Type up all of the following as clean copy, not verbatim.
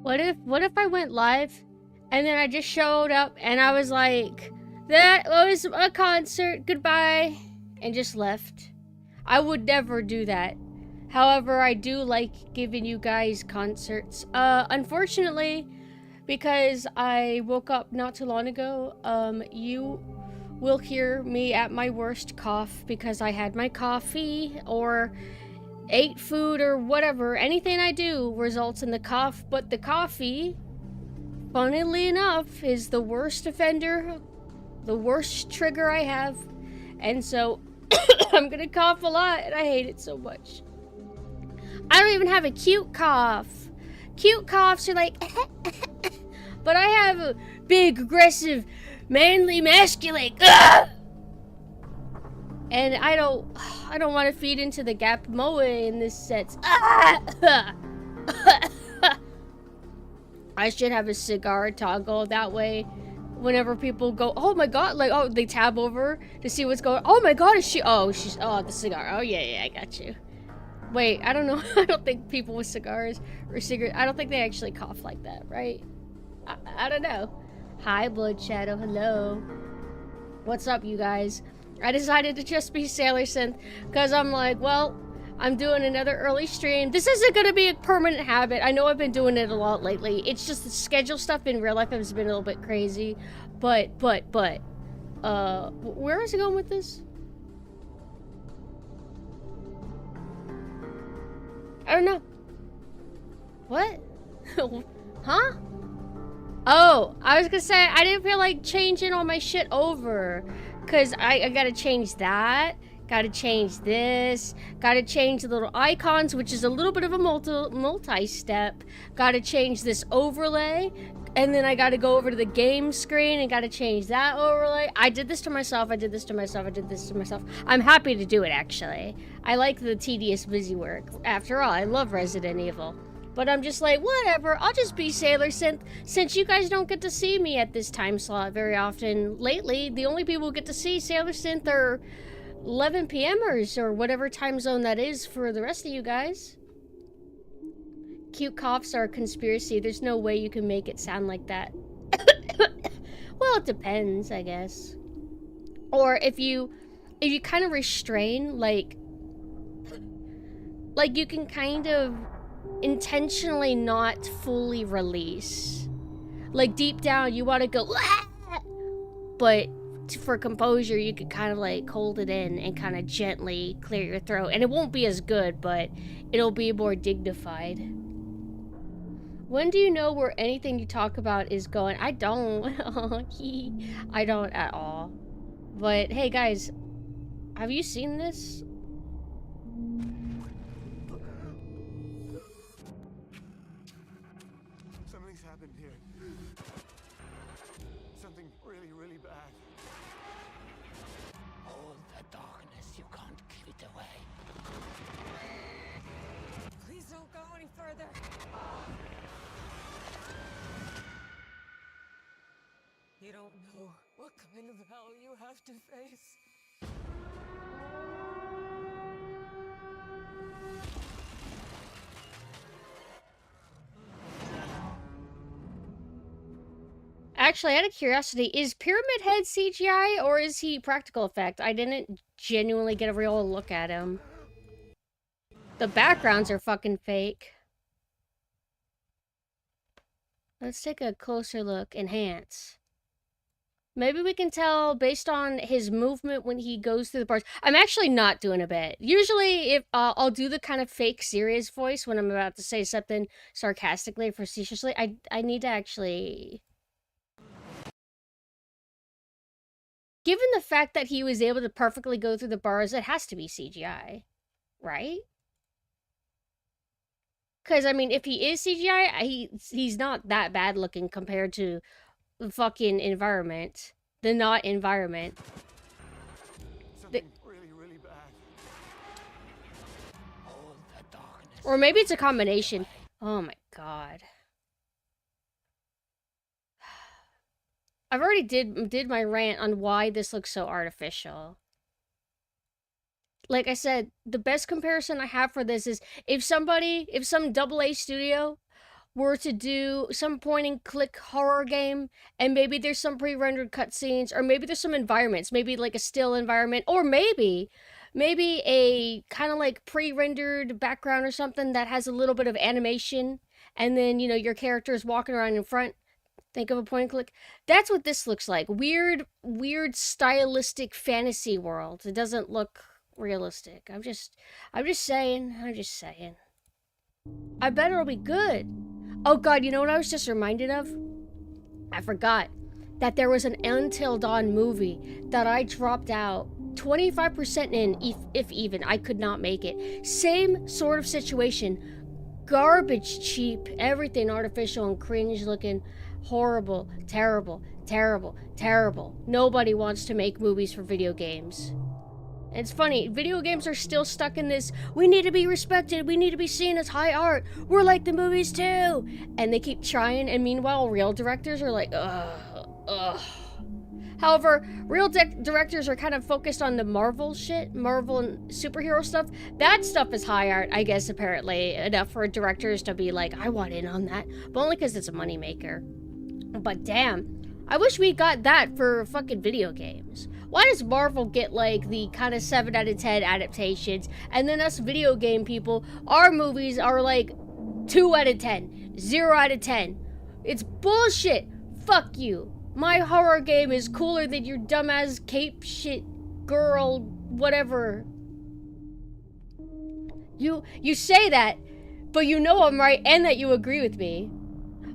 What if I went live and then I just showed up and I was like, that was a concert, goodbye, and just left? I would never do that. However, I do like giving you guys concerts. Unfortunately, because I woke up not too long ago, you will hear me at my worst cough because I had my coffee or ate food or whatever. Anything I do results in the cough, but the coffee, funnily enough, is the worst offender, the worst trigger I have. And so I'm gonna cough a lot and I hate it so much. I don't even have a cute cough. Cute coughs are like but I have a big, aggressive, manly, masculine and I don't want to feed into the gap moe in this sense. I should have a cigar toggle that way. Whenever people go, oh my god, like, oh, they tab over to see what's going. Oh my god, is she? Oh, she's. Oh, the cigar. Oh yeah, I got you. Wait, I don't know. I don't think people with cigars or cigarettes. I don't think they actually cough like that, right? I don't know. Hi, Blood Shadow. Hello. What's up, you guys? I decided to just be Sailor Synth because I'm like, well, I'm doing another early stream. This isn't going to be a permanent habit. I know I've been doing it a lot lately. It's just the schedule stuff in real life has been a little bit crazy. But, where is it going with this? I don't know. What? Huh? Oh, I was gonna say, I didn't feel like changing all my shit over. Because I gotta change that. Gotta change this. Gotta change the little icons, which is a little bit of a multi-step. Gotta change this overlay. And then I gotta go over to the game screen and gotta change that overlay. I did this to myself. I did this to myself. I did this to myself. I'm happy to do it, actually. I like the tedious busy work. After all, I love Resident Evil. But I'm just like, whatever, I'll just be Sailor Synth, since you guys don't get to see me at this time slot very often. Lately, the only people who get to see Sailor Synth are 11 p.m.ers, or whatever time zone that is for the rest of you guys. Cute coughs are a conspiracy. There's no way you can make it sound like that. Well, it depends, I guess. Or if you kind of restrain, like you can kind of intentionally not fully release. Like deep down you want to go but for composure you could kind of like hold it in and kind of gently clear your throat, and it won't be as good, but it'll be more dignified. When do you know where anything you talk about is going? I don't. I don't at all. But hey guys, have you seen this? You don't know what kind of hell you have to face. Actually, out of curiosity, is Pyramid Head CGI or is he practical effect? I didn't genuinely get a real look at him. The backgrounds are fucking fake. Let's take a closer look. Enhance. Maybe we can tell based on his movement when he goes through the parts. I'm actually not doing a bit. Usually, if I'll do the kind of fake serious voice when I'm about to say something sarcastically or facetiously. I need to actually... Given the fact that he was able to perfectly go through the bars, it has to be CGI, right? Because, I mean, if he is CGI, he's not that bad looking compared to the fucking environment. The not environment. Really bad. Or maybe it's a combination. Oh my god. I've already did my rant on why this looks so artificial. Like I said, the best comparison I have for this is if some AA studio were to do some point and click horror game, and maybe there's some pre-rendered cutscenes, or maybe there's some environments, maybe like a still environment, or maybe a kind of like pre-rendered background or something that has a little bit of animation, and then, you know, your character is walking around in front. Think of a point and click. That's what this looks like. Weird stylistic fantasy world. It doesn't look realistic. I'm just saying. I bet it'll be good. Oh god, you know what I was just reminded of? I forgot that there was an Until Dawn movie that I dropped out 25% in, if even. I could not make it. Same sort of situation. Garbage cheap, everything artificial and cringe looking. Horrible, terrible. Nobody wants to make movies for video games. And it's funny, video games are still stuck in this, we need to be respected, we need to be seen as high art, we're like the movies too! And they keep trying, and meanwhile, real directors are like, ugh. However, real directors are kind of focused on the Marvel shit, Marvel and superhero stuff. That stuff is high art, I guess, apparently, enough for directors to be like, I want in on that, but only because it's a moneymaker. But damn, I wish we got that for fucking video games. Why does Marvel get like the kind of 7 out of 10 adaptations, and then us video game people, our movies are like 2 out of 10, 0 out of 10. It's bullshit. Fuck you. My horror game is cooler than your dumbass cape shit girl whatever. You say that, but you know I'm right and that you agree with me.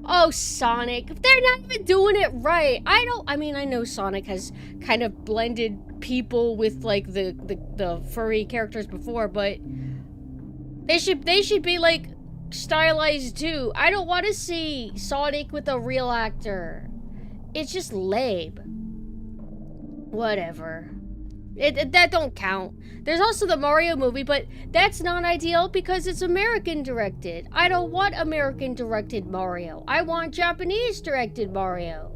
Oh, Sonic, they're not even doing it right. I mean, I know Sonic has kind of blended people with, like, the furry characters before, but they should be, like, stylized, too. I don't want to see Sonic with a real actor. It's just lame. Whatever. That don't count. There's also the Mario movie, but that's not ideal because it's American directed. I don't want American directed Mario. I want Japanese directed Mario.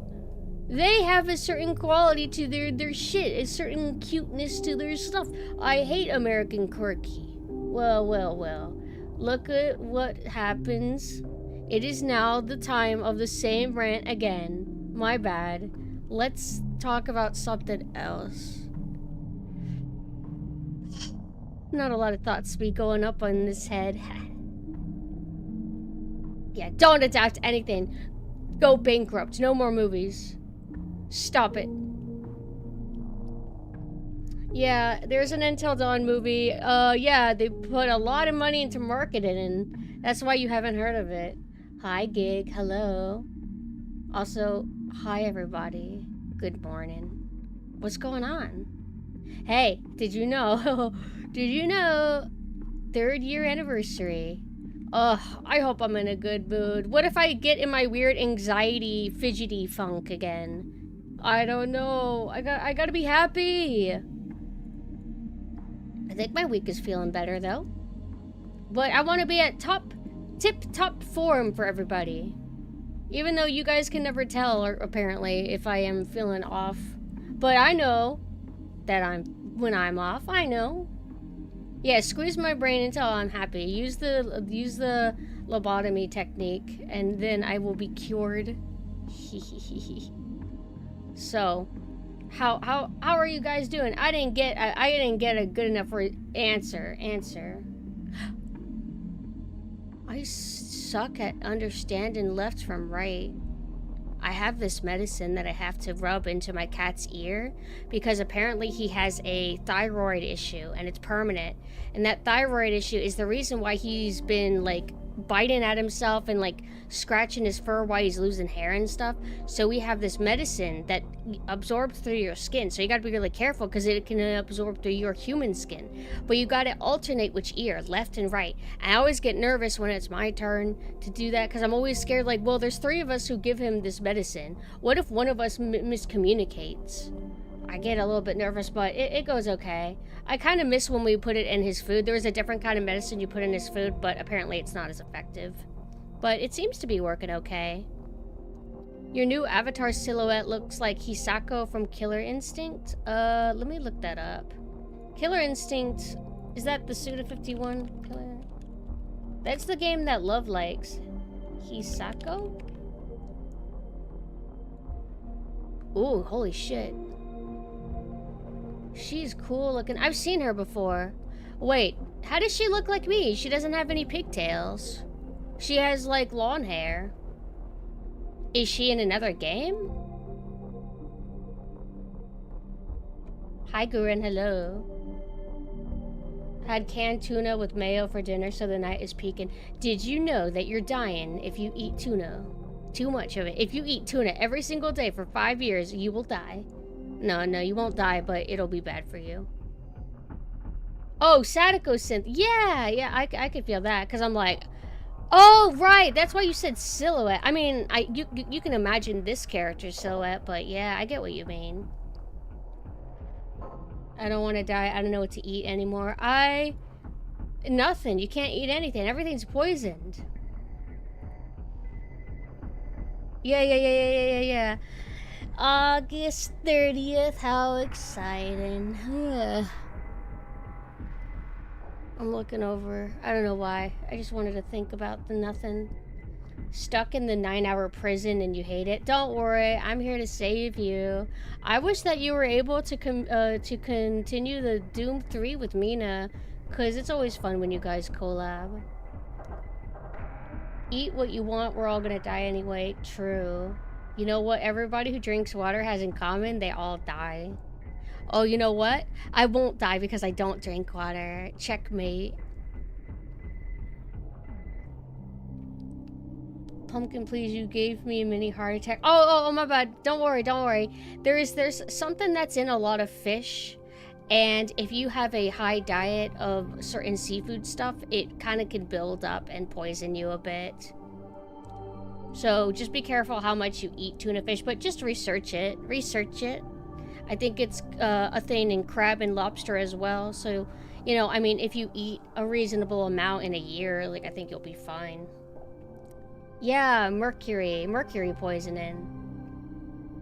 They have a certain quality to their shit, a certain cuteness to their stuff. I hate American quirky. Well. Look at what happens. It is now the time of the same rant again. My bad. Let's talk about something else. Not a lot of thoughts be going up on this head. Yeah, don't adapt to anything. Go bankrupt. No more movies. Stop it. Yeah, there's an Until Dawn movie. Yeah, they put a lot of money into marketing, and that's why you haven't heard of it. Hi, Gig. Hello. Also, hi, everybody. Good morning. What's going on? Hey, did you know? Did you know? 3rd year anniversary. Ugh, I hope I'm in a good mood. What if I get in my weird anxiety, fidgety funk again? I don't know. I gotta be happy. I think my week is feeling better, though. But I want to be at tip-top form for everybody. Even though you guys can never tell, or apparently, if I am feeling off. But I know that when I'm off, I know. Yeah, squeeze my brain until I'm happy. Use the lobotomy technique, and then I will be cured. So, how are you guys doing? I didn't get a good enough answer. I suck at understanding left from right. I have this medicine that I have to rub into my cat's ear because apparently he has a thyroid issue and it's permanent. And that thyroid issue is the reason why he's been like biting at himself and like scratching his fur while he's losing hair and stuff. So we have this medicine that absorbs through your skin. So you gotta be really careful because it can absorb through your human skin. But you gotta alternate which ear, left and right. I always get nervous when it's my turn to do that because I'm always scared like, well, there's 3 of us who give him this medicine. What if one of us miscommunicates? I get a little bit nervous, but it goes okay. I kind of miss when we put it in his food. There was a different kind of medicine you put in his food, but apparently it's not as effective. But it seems to be working okay. Your new avatar silhouette looks like Hisako from Killer Instinct. Let me look that up. Killer Instinct, is that the Suda 51 killer? That's the game that Love likes. Hisako? Ooh, holy shit. She's cool looking. I've seen her before. Wait, how does she look like me? She doesn't have any pigtails. She has, like, long hair. Is she in another game? Hi, Gurren, hello. Had canned tuna with mayo for dinner, so the night is peaking. Did you know that you're dying if you eat tuna? Too much of it. If you eat tuna every single day for 5 years, you will die. No, you won't die, but it'll be bad for you. Oh, PumpkinSynth. Yeah, I could feel that, because I'm like, oh, right, that's why you said silhouette. I mean, you can imagine this character's silhouette, but yeah, I get what you mean. I don't want to die. I don't know what to eat anymore. Nothing. You can't eat anything. Everything's poisoned. Yeah. August 30th. How exciting. I'm looking over. I don't know why. I just wanted to think about the nothing. Stuck in the 9-hour prison and you hate it? Don't worry, I'm here to save you. I wish that you were able to continue the Doom 3 with Mina, because it's always fun when you guys collab. Eat what you want, we're all gonna die anyway. True. You know what everybody who drinks water has in common? They all die. Oh, you know what? I won't die because I don't drink water. Checkmate. Pumpkin, please, you gave me a mini heart attack. Oh, my bad. Don't worry. There's something that's in a lot of fish, and if you have a high diet of certain seafood stuff, it kind of can build up and poison you a bit. So just be careful how much you eat tuna fish, but just research it. I think it's a thing in crab and lobster as well. So, you know, I mean, if you eat a reasonable amount in a year, like, I think you'll be fine. Yeah, mercury poisoning.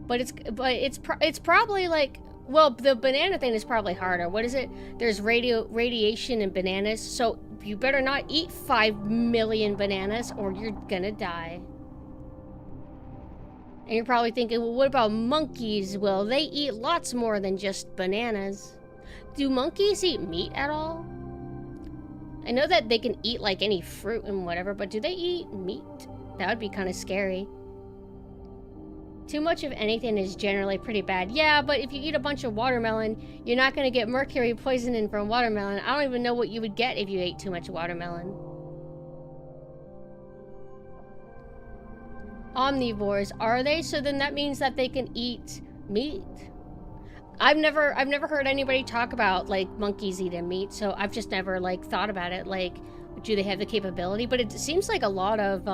But it's probably like, well, the banana thing is probably harder. What is it? There's radiation in bananas, so you better not eat 5 million bananas or you're gonna die. And you're probably thinking, well, what about monkeys? Well, they eat lots more than just bananas. Do monkeys eat meat at all? I know that they can eat like any fruit and whatever, but do they eat meat? That would be kind of scary. Too much of anything is generally pretty bad. Yeah, but if you eat a bunch of watermelon, you're not going to get mercury poisoning from watermelon. I don't even know what you would get if you ate too much watermelon. Omnivores, are they? So then that means that they can eat meat. I've never heard anybody talk about like monkeys eating meat, so I've just never like thought about it. Like, do they have the capability? But it seems like a lot of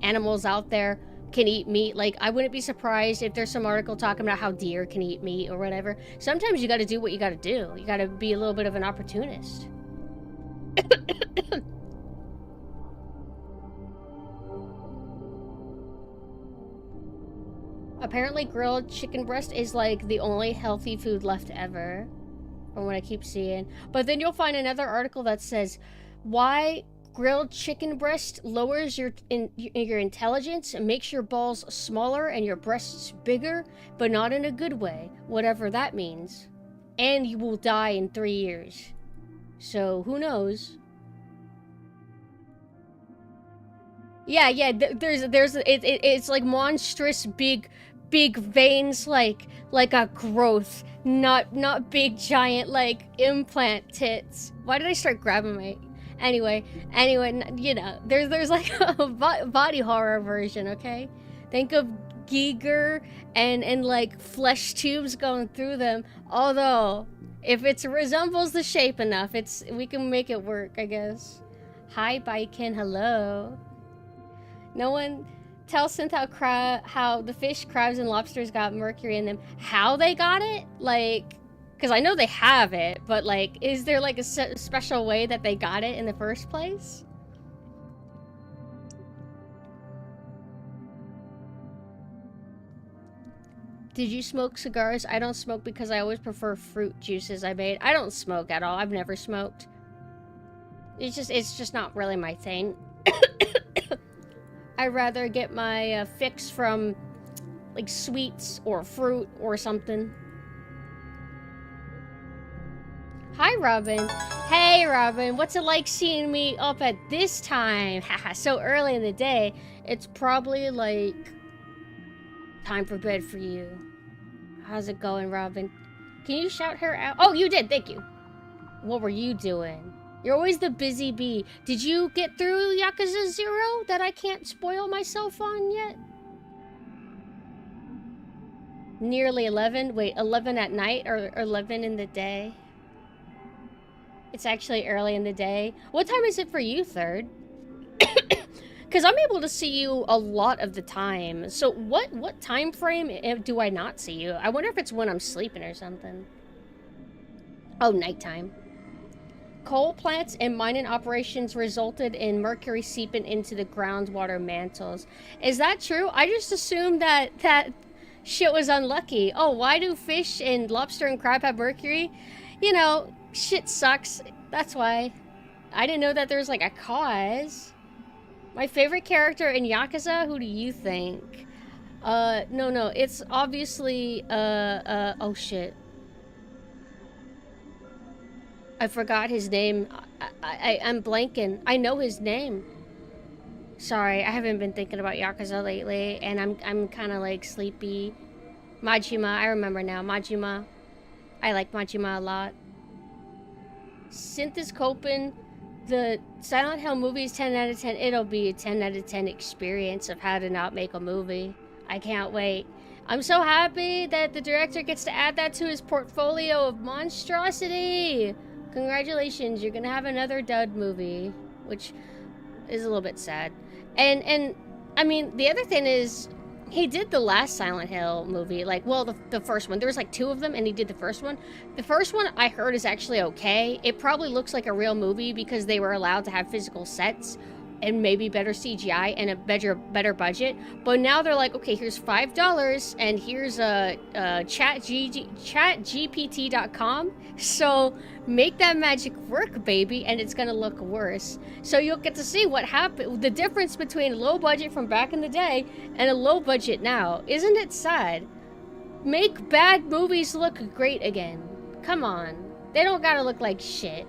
animals out there can eat meat. Like, I wouldn't be surprised if there's some article talking about how deer can eat meat or whatever. Sometimes you got to do what you got to do. You got to be a little bit of an opportunist. Apparently grilled chicken breast is like the only healthy food left ever, from what I keep seeing. But then you'll find another article that says why grilled chicken breast lowers your intelligence and makes your balls smaller and your breasts bigger, but not in a good way, whatever that means. And you will die in 3 years. So who knows? Yeah, it's like monstrous big veins, like a growth, not big giant like implant tits. Why did I start grabbing my? Anyway, you know, there's like a body horror version, okay? Think of Giger and like flesh tubes going through them. Although, if it resembles the shape enough, we can make it work, I guess. Hi, Biken, hello. No one tells Synth how the fish, crabs, and lobsters got mercury in them. How they got it? Like, because I know they have it, but like, is there like a special way that they got it in the first place? Did you smoke cigars? I don't smoke because I always prefer fruit juices I made. I don't smoke at all. I've never smoked. It's just not really my thing. I'd rather get my fix from like sweets or fruit or something. Hi, Robin. Hey, Robin. What's it like seeing me up at this time? Haha, so early in the day. It's probably like time for bed for you. How's it going, Robin? Can you shout her out? Oh, you did. Thank you. What were you doing? You're always the busy bee. Did you get through Yakuza 0 that I can't spoil myself on yet? Nearly 11? Wait, 11 at night or 11 in the day? It's actually early in the day. What time is it for you, Third? Because I'm able to see you a lot of the time. So what time frame do I not see you? I wonder if it's when I'm sleeping or something. Oh, nighttime. Coal plants and mining operations resulted in mercury seeping into the groundwater mantles. Is that true? I just assumed that shit was unlucky. Oh, why do fish and lobster and crab have mercury? You know, shit sucks. That's why. I didn't know that there's like a cause. My favorite character in Yakuza? Who do you think? No. It's obviously, oh shit. I forgot his name. I'm blanking. I know his name. Sorry, I haven't been thinking about Yakuza lately, and I'm kind of like sleepy. Majima, I remember now. Majima. I like Majima a lot. Synth is coping. The Silent Hill movie is 10 out of 10. It'll be a 10 out of 10 experience of how to not make a movie. I can't wait. I'm so happy that the director gets to add that to his portfolio of monstrosity. Congratulations, you're gonna have another dud movie, which is a little bit sad. And I mean, the other thing is, he did the last Silent Hill movie, like, well, the first one. There was like 2 of them, and he did the first one. The first one, I heard, is actually okay. It probably looks like a real movie because they were allowed to have physical sets and maybe better CGI and a better budget. But now they're like, okay, here's $5, and here's chatgpt.com. So make that magic work, baby, and it's gonna look worse. So you'll get to see what happened, the difference between a low budget from back in the day and a low budget now. Isn't it sad? Make bad movies look great again. Come on. They don't gotta look like shit.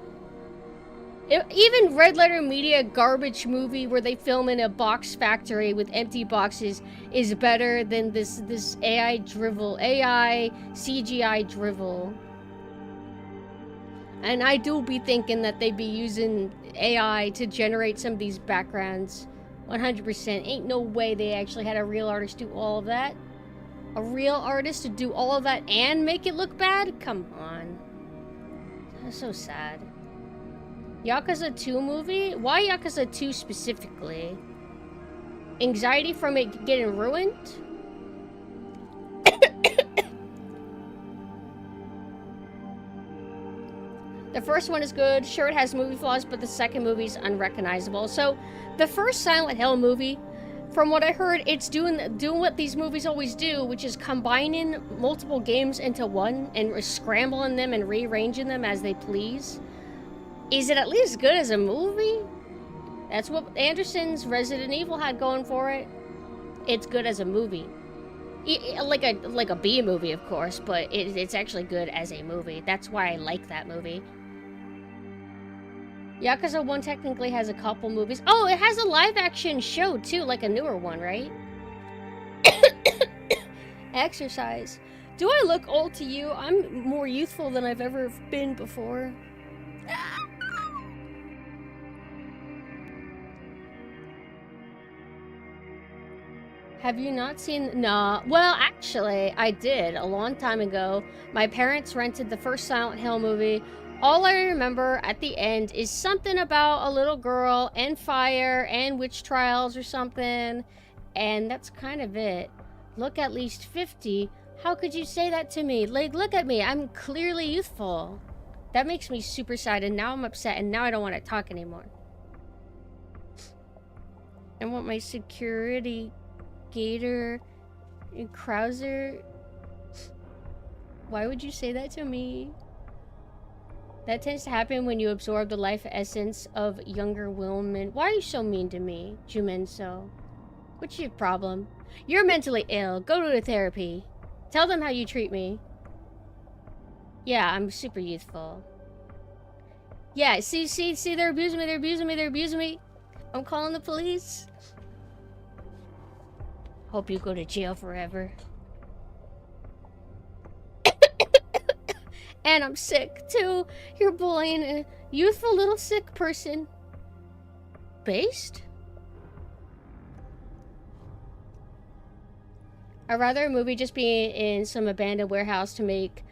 Even Red Letter Media garbage movie where they film in a box factory with empty boxes is better than this AI CGI drivel. And I do be thinking that they be using AI to generate some of these backgrounds. 100%. Ain't no way they actually had a real artist do all of that. A real artist to do all of that and make it look bad? Come on. That's so sad. Yakuza 2 movie? Why Yakuza 2 specifically? Anxiety from it getting ruined? The first one is good. Sure, it has movie flaws, but the second movie's unrecognizable. So, the first Silent Hill movie, from what I heard, it's doing what these movies always do, which is combining multiple games into one and scrambling them and rearranging them as they please. Is it at least good as a movie? That's what Anderson's Resident Evil had going for it. It's good as a movie. Like a B movie, of course, but it's actually good as a movie. That's why I like that movie. Yakuza 1 technically has a couple movies. Oh, it has a live-action show, too, like a newer one, right? Exercise. Do I look old to you? I'm more youthful than I've ever been before. Have you not seen... No. Well, actually, I did a long time ago. My parents rented the first Silent Hill movie. All I remember at the end is something about a little girl and fire and witch trials or something. And that's kind of it. Look at least 50. How could you say that to me? Like, look at me. I'm clearly youthful. That makes me super sad, and now I'm upset, and now I don't want to talk anymore. I want my security... Gator and Krauser. Why would you say that to me? That tends to happen when you absorb the life essence of younger women. Why are you so mean to me, Jumenso? What's your problem? You're mentally ill. Go to a therapy. Tell them how you treat me. Yeah, I'm super youthful. Yeah, see, they're abusing me, they're abusing me, they're abusing me. I'm calling the police. Hope you go to jail forever. And I'm sick, too. You're bullying a youthful little sick person. Based? I'd rather a movie just be in some abandoned warehouse to make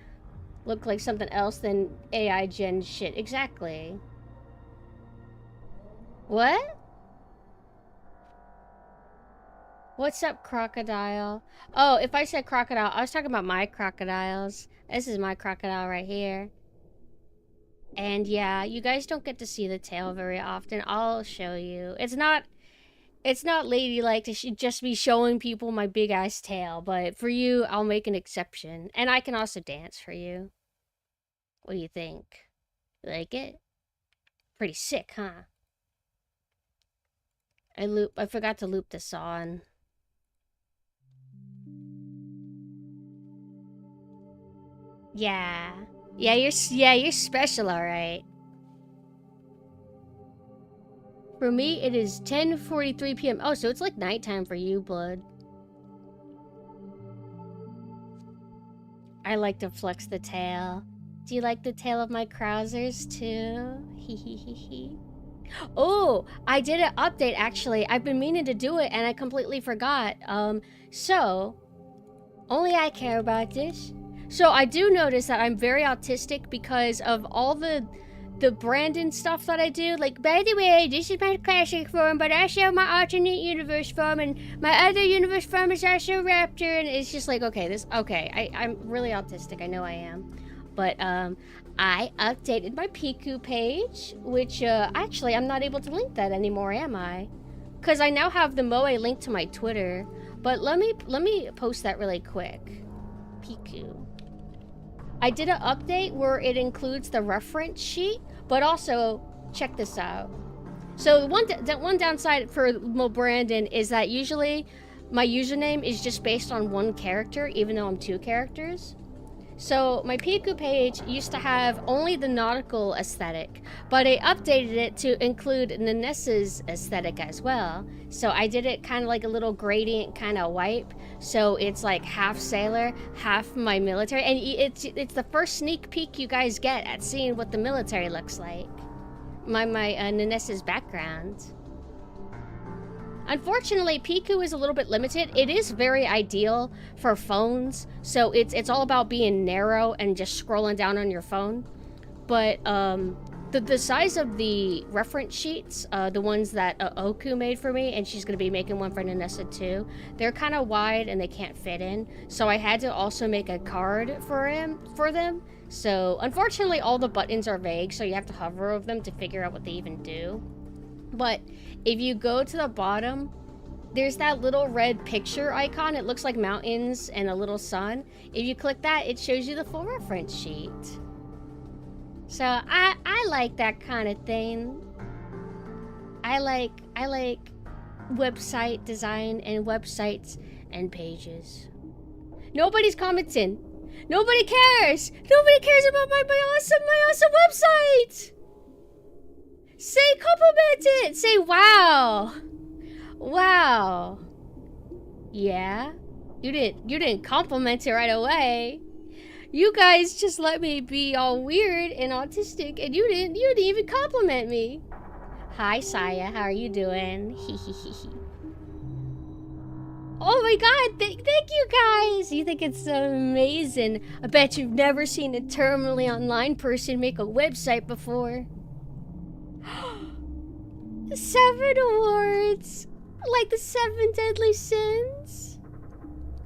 look like something else than AI gen shit. Exactly. What? What's up, crocodile? Oh, if I said crocodile, I was talking about my crocodiles. This is my crocodile right here. And yeah, you guys don't get to see the tail very often. I'll show you. It's not ladylike to just be showing people my big ass tail, but for you, I'll make an exception. And I can also dance for you. What do you think? You like it? Pretty sick, huh? I forgot to loop this on. Yeah. Yeah, you're special, alright. For me, it is 10:43 p.m. Oh, so it's like nighttime for you, bud. I like to flex the tail. Do you like the tail of my trousers, too? Hee. Oh, I did an update, actually. I've been meaning to do it, and I completely forgot. So, only I care about this. So I do notice that I'm very autistic because of all the Brandon stuff that I do. Like, by the way, this is my classic form, but also my alternate universe form, and my other universe form is also Raptor, and it's just like, okay, I'm really autistic, I know I am. But, I updated my Piku page, which, actually, I'm not able to link that anymore, am I? Because I now have the Moe linked to my Twitter, but let me post that really quick. Piku. I did an update where it includes the reference sheet, but also, check this out. So one downside for Mo Brandon is that usually my username is just based on one character, even though I'm two characters. So my Piku page used to have only the nautical aesthetic, but I updated it to include Nanessa's aesthetic as well. So I did it kind of like a little gradient kind of wipe. So it's like half sailor, half my military. And it's the first sneak peek you guys get at seeing what the military looks like. My Nanessa's background. Unfortunately, Piku is a little bit limited. It is very ideal for phones, so it's all about being narrow and just scrolling down on your phone. But the size of the reference sheets, the ones that Oku made for me, and she's going to be making one for Nanessa too, they're kind of wide and they can't fit in. So I had to also make a card for them. So unfortunately, all the buttons are vague, so you have to hover over them to figure out what they even do. But if you go to the bottom, there's that little red picture icon. It looks like mountains and a little sun. If you click that, it shows you the full reference sheet. So I like that kind of thing. I like website design and websites and pages. Nobody's commenting. Nobody cares. Nobody cares about my awesome website. Say compliment it! Say wow! Wow. Yeah? You didn't compliment it right away. You guys just let me be all weird and autistic, and you didn't even compliment me. Hi Saya, how are you doing? Oh my god, thank you guys! You think it's amazing. I bet you've never seen a terminally online person make a website before. 7 awards! Like the 7 deadly sins?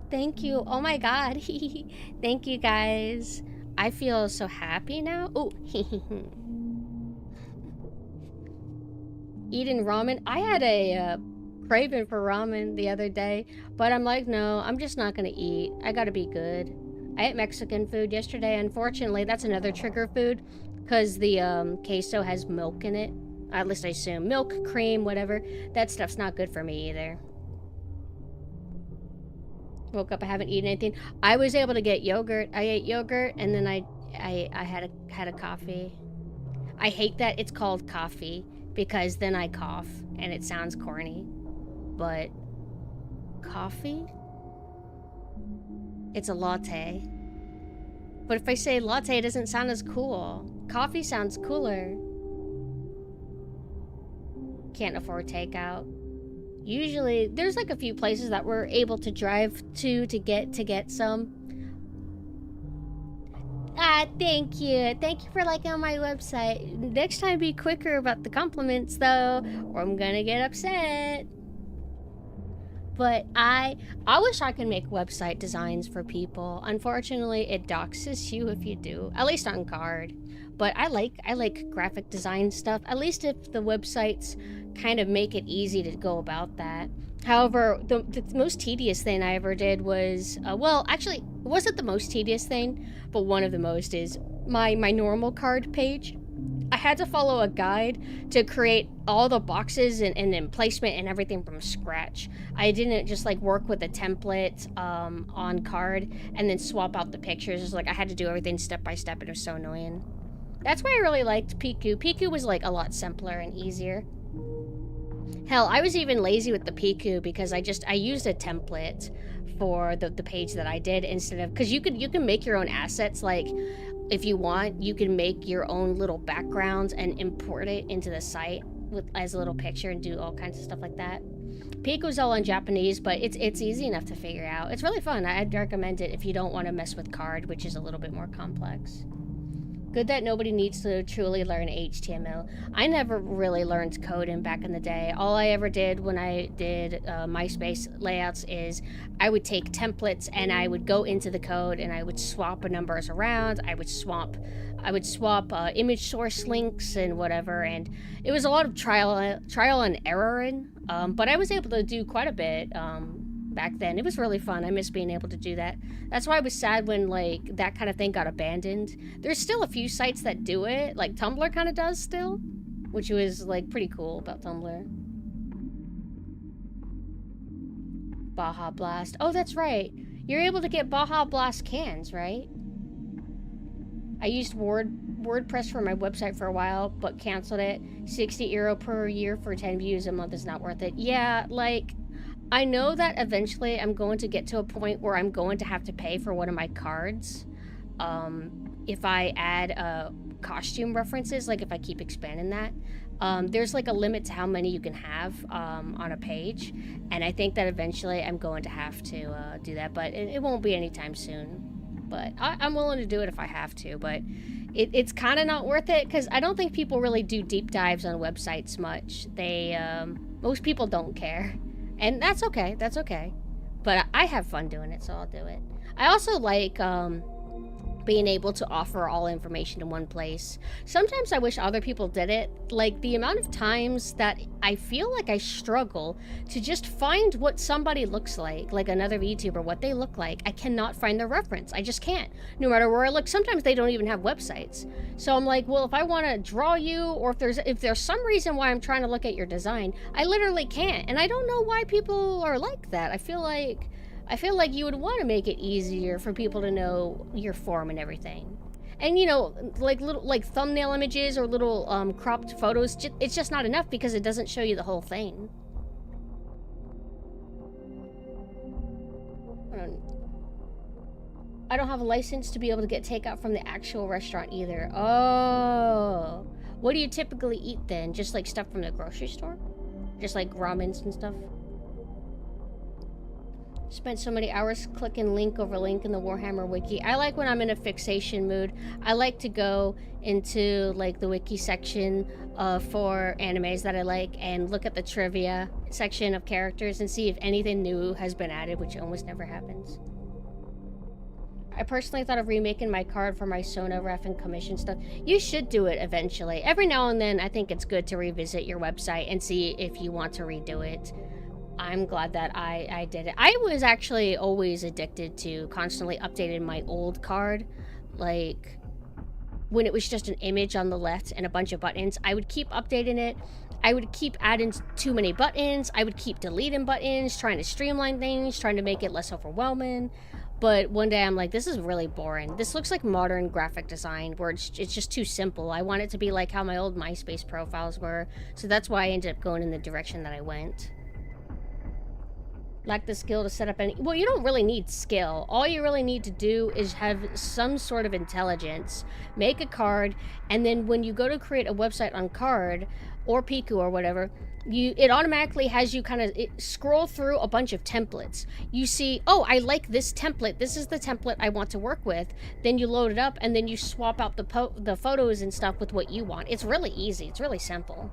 Thank you. Oh my god. Thank you guys. I feel so happy now. Oh. Eating ramen. I had a craving for ramen the other day, but I'm like, no, I'm just not gonna eat. I gotta be good. I ate Mexican food yesterday. Unfortunately, that's another trigger food because the queso has milk in it. At least I assume. Milk, cream, whatever. That stuff's not good for me either. Woke up, I haven't eaten anything. I was able to get yogurt. I ate yogurt, and then I had a coffee. I hate that it's called coffee, because then I cough, and it sounds corny. But coffee? It's a latte. But if I say latte, it doesn't sound as cool. Coffee sounds cooler. Can't afford takeout. Usually, there's like a few places that we're able to drive to get some. Ah, thank you. Thank you for liking on my website. Next time be quicker about the compliments though, or I'm gonna get upset. But I wish I could make website designs for people. Unfortunately, it doxes you if you do, at least on card. But I like graphic design stuff, at least if the websites kind of make it easy to go about that. However, the most tedious thing I ever did was, well, actually, it wasn't the most tedious thing, but one of the most is my normal card page. I had to follow a guide to create all the boxes and then placement and everything from scratch. I didn't just like work with a template on card and then swap out the pictures. It's like I had to do everything step by step, and it was so annoying. That's why I really liked Piku. Piku was like a lot simpler and easier. Hell, I was even lazy with the Piku because I used a template for the page that I did instead of, because you can make your own assets. Like if you want, you can make your own little backgrounds and import it into the site as a little picture and do all kinds of stuff like that. Piku's all in Japanese, but it's easy enough to figure out. It's really fun. I'd recommend it if you don't want to mess with card, which is a little bit more complex. Good that nobody needs to truly learn HTML. I never really learned coding back in the day. All I ever did when I did MySpace layouts is I would take templates and I would go into the code and I would swap numbers around. I would swap image source links and whatever, and it was a lot of trial and erroring. But I was able to do quite a bit back then. It was really fun. I miss being able to do that. That's why I was sad when like that kind of thing got abandoned. There's still a few sites that do it, like Tumblr kind of does still, which was like pretty cool about Tumblr. Baja Blast. Oh, that's right. You're able to get Baja Blast cans, right? I used WordPress for my website for a while, but canceled it. €60 per year for 10 views a month is not worth it. Yeah, like, I know that eventually I'm going to get to a point where I'm going to have to pay for one of my cards. If I add costume references, like if I keep expanding that. There's like a limit to how many you can have on a page. And I think that eventually I'm going to have to do that, but it won't be anytime soon. But I'm willing to do it if I have to, but it's kind of not worth it because I don't think people really do deep dives on websites much. Most people don't care. And that's okay, But I have fun doing it, so I'll do it. I also like being able to offer all information in one place. Sometimes I wish other people did it. Like the amount of times that I feel like I struggle to just find what somebody looks like another VTuber, what they look like. I cannot find the reference. I just can't. No matter where I look, sometimes they don't even have websites. So I'm like, well, if I want to draw you, or if there's some reason why I'm trying to look at your design, I literally can't. And I don't know why people are like that. I feel like you would want to make it easier for people to know your form and everything. And you know, like little thumbnail images or little cropped photos, it's just not enough because it doesn't show you the whole thing. I don't have a license to be able to get takeout from the actual restaurant either. Oh. What do you typically eat then? Just like stuff from the grocery store? Just like ramens and stuff? Spent so many hours clicking link over link in the Warhammer wiki. I like when I'm in a fixation mood. I like to go into like the wiki section for animes that I like and look at the trivia section of characters and see if anything new has been added, which almost never happens. I personally thought of remaking my card for my Sona ref and commission stuff. You should do it eventually. Every now and then I think it's good to revisit your website and see if you want to redo it. I'm glad that I did it. I was actually always addicted to constantly updating my old card. Like, when it was just an image on the left and a bunch of buttons. I would keep updating it. I would keep adding too many buttons. I would keep deleting buttons, trying to streamline things, trying to make it less overwhelming. But one day I'm like, this is really boring. This looks like modern graphic design where it's just too simple. I want it to be like how my old MySpace profiles were. So that's why I ended up going in the direction that I went. Lack the skill to set up any... Well, you don't really need skill. All you really need to do is have some sort of intelligence. Make a card, and then when you go to create a website on Card, or Piku or whatever, it automatically has you kind of scroll through a bunch of templates. You see, oh, I like this template. This is the template I want to work with. Then you load it up, and then you swap out the photos and stuff with what you want. It's really easy. It's really simple.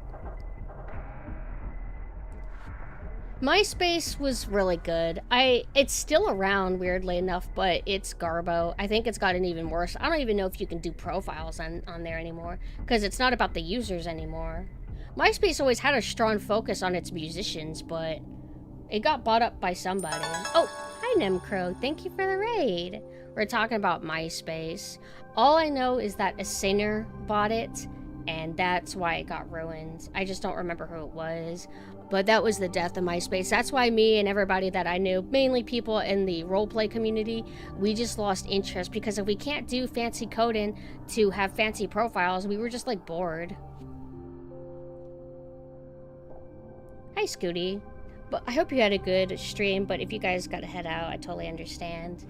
MySpace was really good. It's still around, weirdly enough, but it's garbo. I think it's gotten even worse. I don't even know if you can do profiles on there anymore, because it's not about the users anymore. MySpace always had a strong focus on its musicians, but it got bought up by somebody. Oh, hi Nemcrow. Thank you for the raid. We're talking about MySpace. All I know is that a singer bought it, and that's why it got ruined. I just don't remember who it was. But that was the death of MySpace. That's why me and everybody that I knew, mainly people in the roleplay community, we just lost interest. Because if we can't do fancy coding to have fancy profiles, we were just like bored. Hi Scooty. But I hope you had a good stream, but if you guys gotta head out, I totally understand.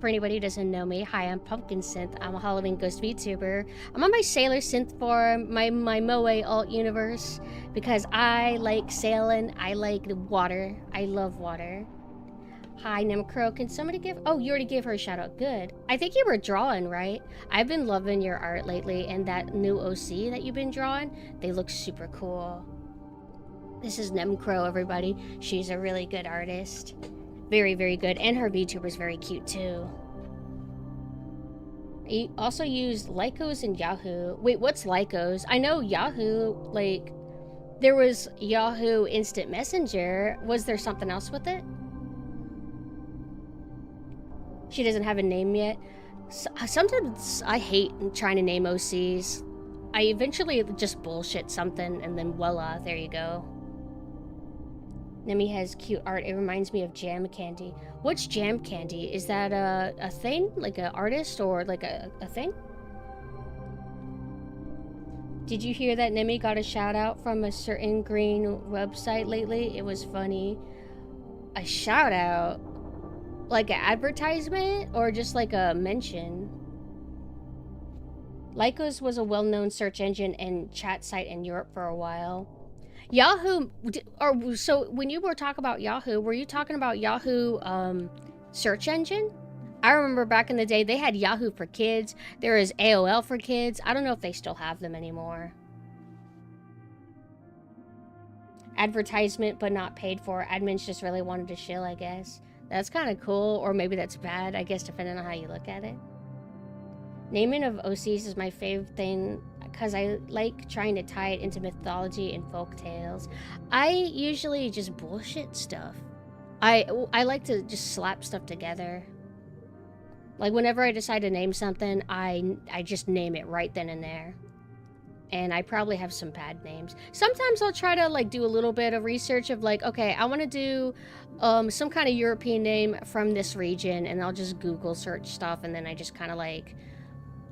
For anybody who doesn't know me, hi, I'm PumpkinSynth. I'm a Halloween ghost VTuber. I'm on my Sailor Synth form, my Moe alt universe, because I like sailing, I like the water, I love water. Hi, Nemcrow, can somebody give... Oh, you already gave her a shout out, good. I think you were drawing, right? I've been loving your art lately, and that new OC that you've been drawing, they look super cool. This is Nemcrow, everybody. She's a really good artist. Very, very good. And her VTuber's very cute, too. I also used Lycos and Yahoo. Wait, what's Lycos? I know Yahoo, like... There was Yahoo Instant Messenger. Was there something else with it? She doesn't have a name yet. Sometimes I hate trying to name OCs. I eventually just bullshit something, and then voila, there you go. Nemi has cute art. It reminds me of Jam Candy. What's Jam Candy? Is that a thing? Like an artist or like a thing? Did you hear that Nemi got a shout out from a certain green website lately? It was funny. A shout out? Like an advertisement or just like a mention? Lycos was a well-known search engine and chat site in Europe for a while. Yahoo, or so when you were talking about Yahoo, were you talking about Yahoo search engine? I remember back in the day they had Yahoo for kids. There is AOL for kids. I don't know if they still have them anymore. Advertisement but not paid for. Admins just really wanted to shill, I guess. That's kind of cool, or maybe that's bad, I guess, depending on how you look at it. Naming of OCs is my favorite thing because I like trying to tie it into mythology and folk tales. I usually just bullshit stuff. I like to just slap stuff together. Like whenever I decide to name something, I just name it right then and there. And I probably have some bad names. Sometimes I'll try to like do a little bit of research of like, okay, I want to do some kind of European name from this region, and I'll just Google search stuff, and then I just kind of like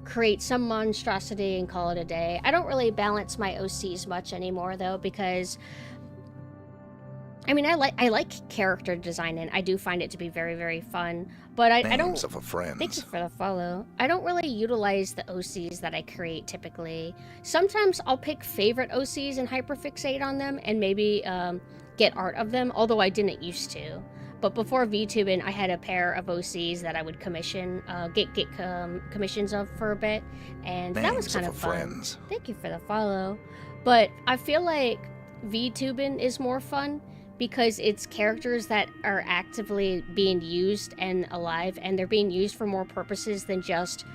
create some monstrosity and call it a day. I don't really balance my OCs much anymore though, because I mean, I like character design, and I do find it to be very, very fun. But I don't. Names of a friend. Thank you for the follow. I don't really utilize the OCs that I create typically. Sometimes I'll pick favorite OCs and hyperfixate on them, and maybe get art of them. Although I didn't used to. But before VTubing, I had a pair of OCs that I would commission, get commissions of for a bit, and that was kind of fun. Friends. Thank you for the follow. But I feel like VTubing is more fun because it's characters that are actively being used and alive, and they're being used for more purposes than just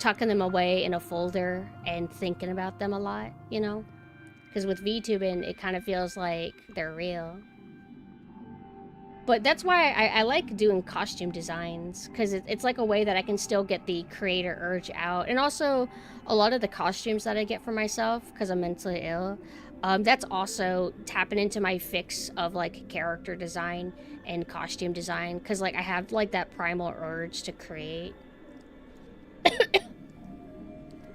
tucking them away in a folder and thinking about them a lot, you know? Because with VTubing, it kind of feels like they're real. But that's why I like doing costume designs, because it's like a way that I can still get the creator urge out. And also, a lot of the costumes that I get for myself, because I'm mentally ill, that's also tapping into my fix of like character design and costume design, because like I have like that primal urge to create.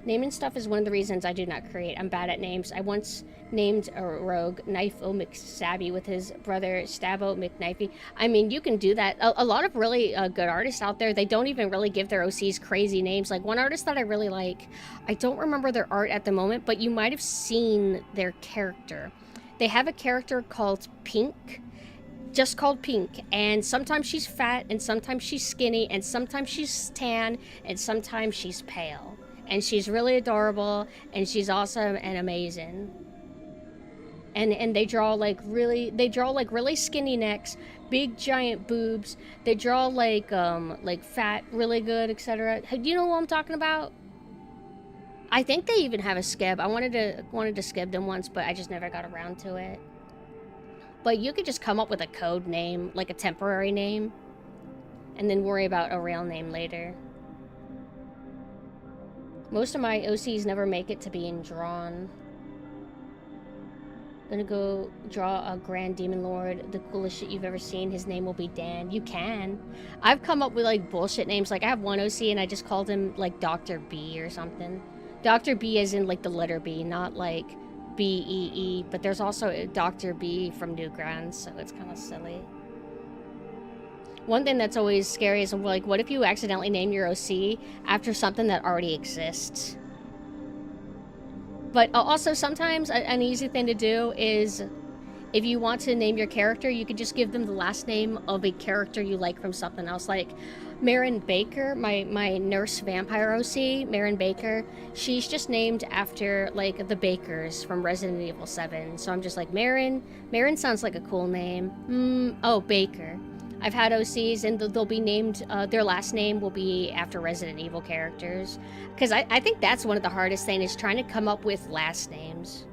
Naming stuff is one of the reasons I do not create. I'm bad at names. I once named a rogue Knife-O McStabby with his brother Stabbo McKnifey. I mean, you can do that. A lot of really good artists out there, they don't even really give their OCs crazy names. Like one artist that I really like, I don't remember their art at the moment, but you might have seen their character. They have a character called Pink, just called Pink, and sometimes she's fat, and sometimes she's skinny, and sometimes she's tan, and sometimes she's pale. And she's really adorable, and she's awesome and amazing. And they draw like really skinny necks, big giant boobs. They draw like fat really good, etc. Do you know what I'm talking about? I think they even have a skib. I wanted to skib them once, but I just never got around to it. But you could just come up with a code name, like a temporary name, and then worry about a real name later. Most of my OCs never make it to being drawn. Gonna go draw a Grand Demon Lord, the coolest shit you've ever seen. His name will be Dan. You can. I've come up with like bullshit names. Like I have one OC and I just called him like Dr. B or something. Dr. B as in like the letter B, not like B-E-E. But there's also Dr. B from Newgrounds, so it's kind of silly. One thing that's always scary is like, what if you accidentally name your OC after something that already exists? But also sometimes an easy thing to do is if you want to name your character, you could just give them the last name of a character you like from something else. Like Marin Baker, my nurse vampire OC, Marin Baker, she's just named after like the Bakers from Resident Evil 7. So I'm just like, Marin sounds like a cool name. Oh, Baker. I've had OCs and they'll be named, their last name will be after Resident Evil characters. Because I think that's one of the hardest things is trying to come up with last names.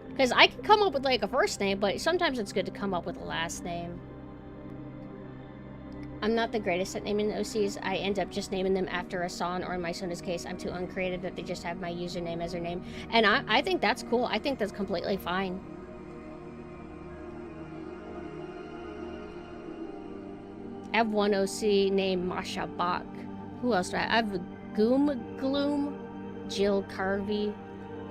Because I can come up with like a first name, but sometimes it's good to come up with a last name. I'm not the greatest at naming OCs. I end up just naming them after a song, or in my Sona's case, I'm too uncreative that they just have my username as their name. And I think that's cool. I think that's completely fine. I have one OC named Masha Bach. Who else do I have? I have Goom Gloom, Jill Carvey.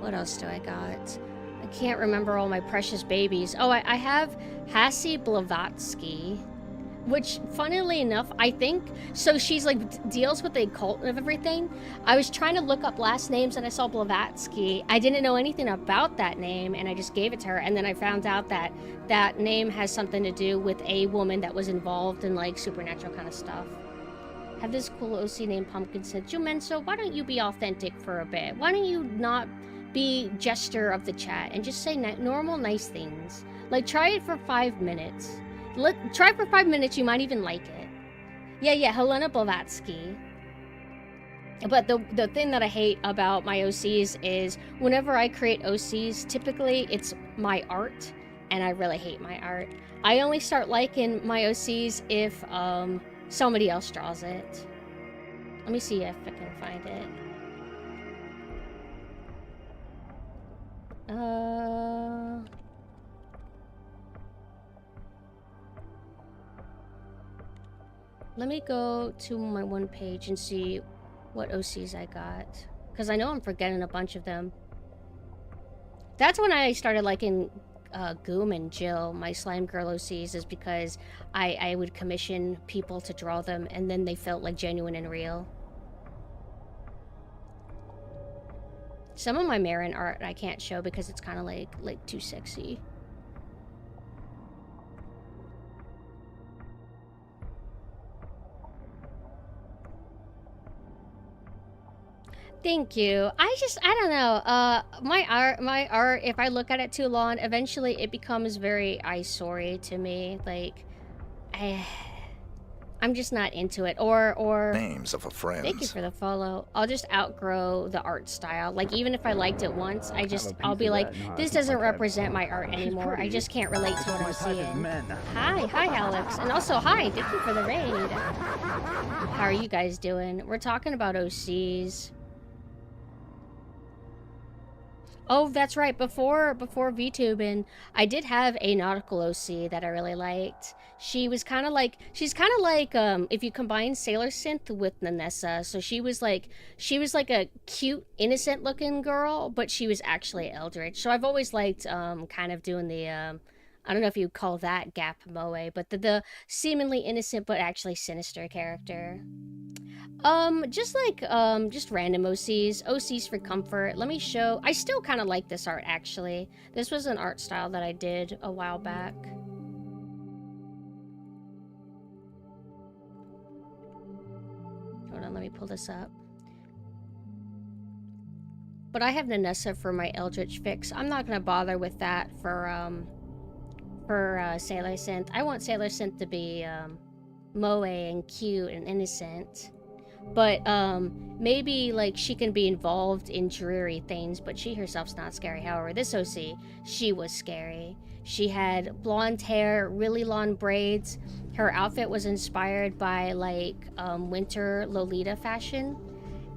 What else do I got? I can't remember all my precious babies. Oh, I have Hassie Blavatsky, which, funnily enough, I think, so she's like deals with the occult of everything. I was trying to look up last names and I saw Blavatsky. I didn't know anything about that name and I just gave it to her, and then I found out that that name has something to do with a woman that was involved in like supernatural kind of stuff. Have this cool OC named PumpkinSynth. Jumenso, why don't you be authentic for a bit? Why don't you not be jester of the chat and just say normal nice things? Like, try it for 5 minutes. Try for 5 minutes, you might even like it. Yeah, Helena Blavatsky. But the thing that I hate about my OCs is whenever I create OCs, typically it's my art, and I really hate my art. I only start liking my OCs if somebody else draws it. Let me see if I can find it. Let me go to my one page and see what OCs I got, because I know I'm forgetting a bunch of them. That's when I started liking Goom and Jill, my Slime Girl OCs, is because I would commission people to draw them, and then they felt like genuine and real. Some of my Marin art I can't show because it's kind of like too sexy. Thank you. I don't know. My art, if I look at it too long, eventually it becomes very eyesore to me. Like, I'm just not into it. Or Names of a friend. thank you for the follow. I'll just outgrow the art style. Like, even if I liked it once, I'll be like, this doesn't represent my art anymore. I just can't relate to what I'm seeing. Hi, Alex. And also, hi, thank you for the raid. How are you guys doing? We're talking about OCs. Oh, that's right. Before VTubing, I did have a nautical OC that I really liked. She's kind of like if you combine Sailor Synth with Nanessa. So she was like a cute, innocent looking girl, but she was actually eldritch. So I've always liked kind of doing the I don't know if you call that gap moe, but the seemingly innocent but actually sinister character. Just random OCs for comfort. Let me show. I still kind of like this art, actually. This was an art style that I did a while back. Hold on, let me pull this up. But I have Nanessa for my Eldritch fix. I'm not gonna bother with that for Sailor Synth. I want Sailor Synth to be moe and cute and innocent. But maybe like she can be involved in dreary things, but she herself's not scary. However, this OC, she was scary. She had blonde hair, really long braids. Her outfit was inspired by like winter Lolita fashion,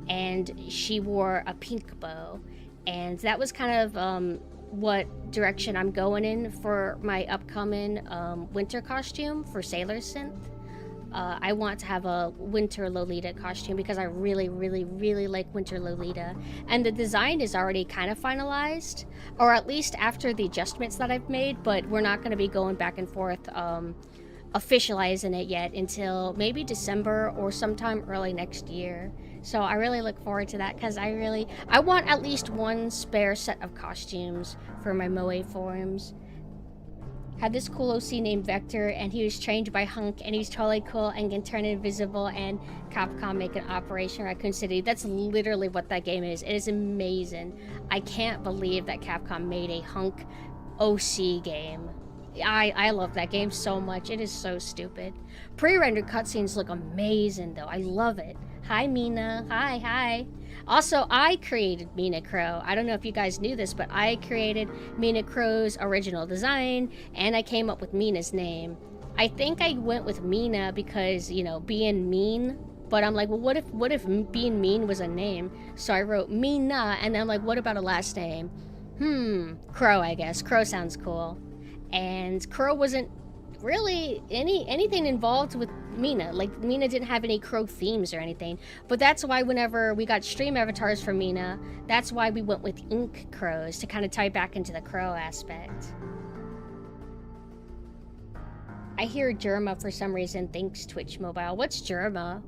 and she wore a pink bow. And that was kind of what direction I'm going in for my upcoming winter costume for Sailor Synth. I want to have a winter Lolita costume because I really, really, really like winter Lolita. And the design is already kind of finalized, or at least after the adjustments that I've made, but we're not going to be going back and forth officializing it yet until maybe December or sometime early next year. So I really look forward to that because I want at least one spare set of costumes for my moe forms. Had this cool OC named Vector, and he was trained by Hunk, and he's totally cool and can turn invisible, and Capcom make an Operation Raccoon City. That's literally what that game is. It is amazing. I can't believe that Capcom made a Hunk OC game. I love that game so much. It is so stupid. Pre-rendered cutscenes look amazing, though. I love it. Hi, Mina. Hi. Also, I created Mina Crow. I don't know if you guys knew this, but I created Mina Crow's original design, and I came up with Mina's name. I think I went with Mina because, you know, being mean, but I'm like, well, what if being mean was a name? So I wrote Mina, and then I'm like, what about a last name? Crow, I guess. Crow sounds cool. And Crow wasn't really anything involved with Mina. Like, Mina didn't have any Crow themes or anything, but that's why whenever we got stream avatars for Mina, that's why we went with ink crows to kind of tie back into the crow aspect. I hear Jerma for some reason thinks Twitch Mobile. What's Jerma?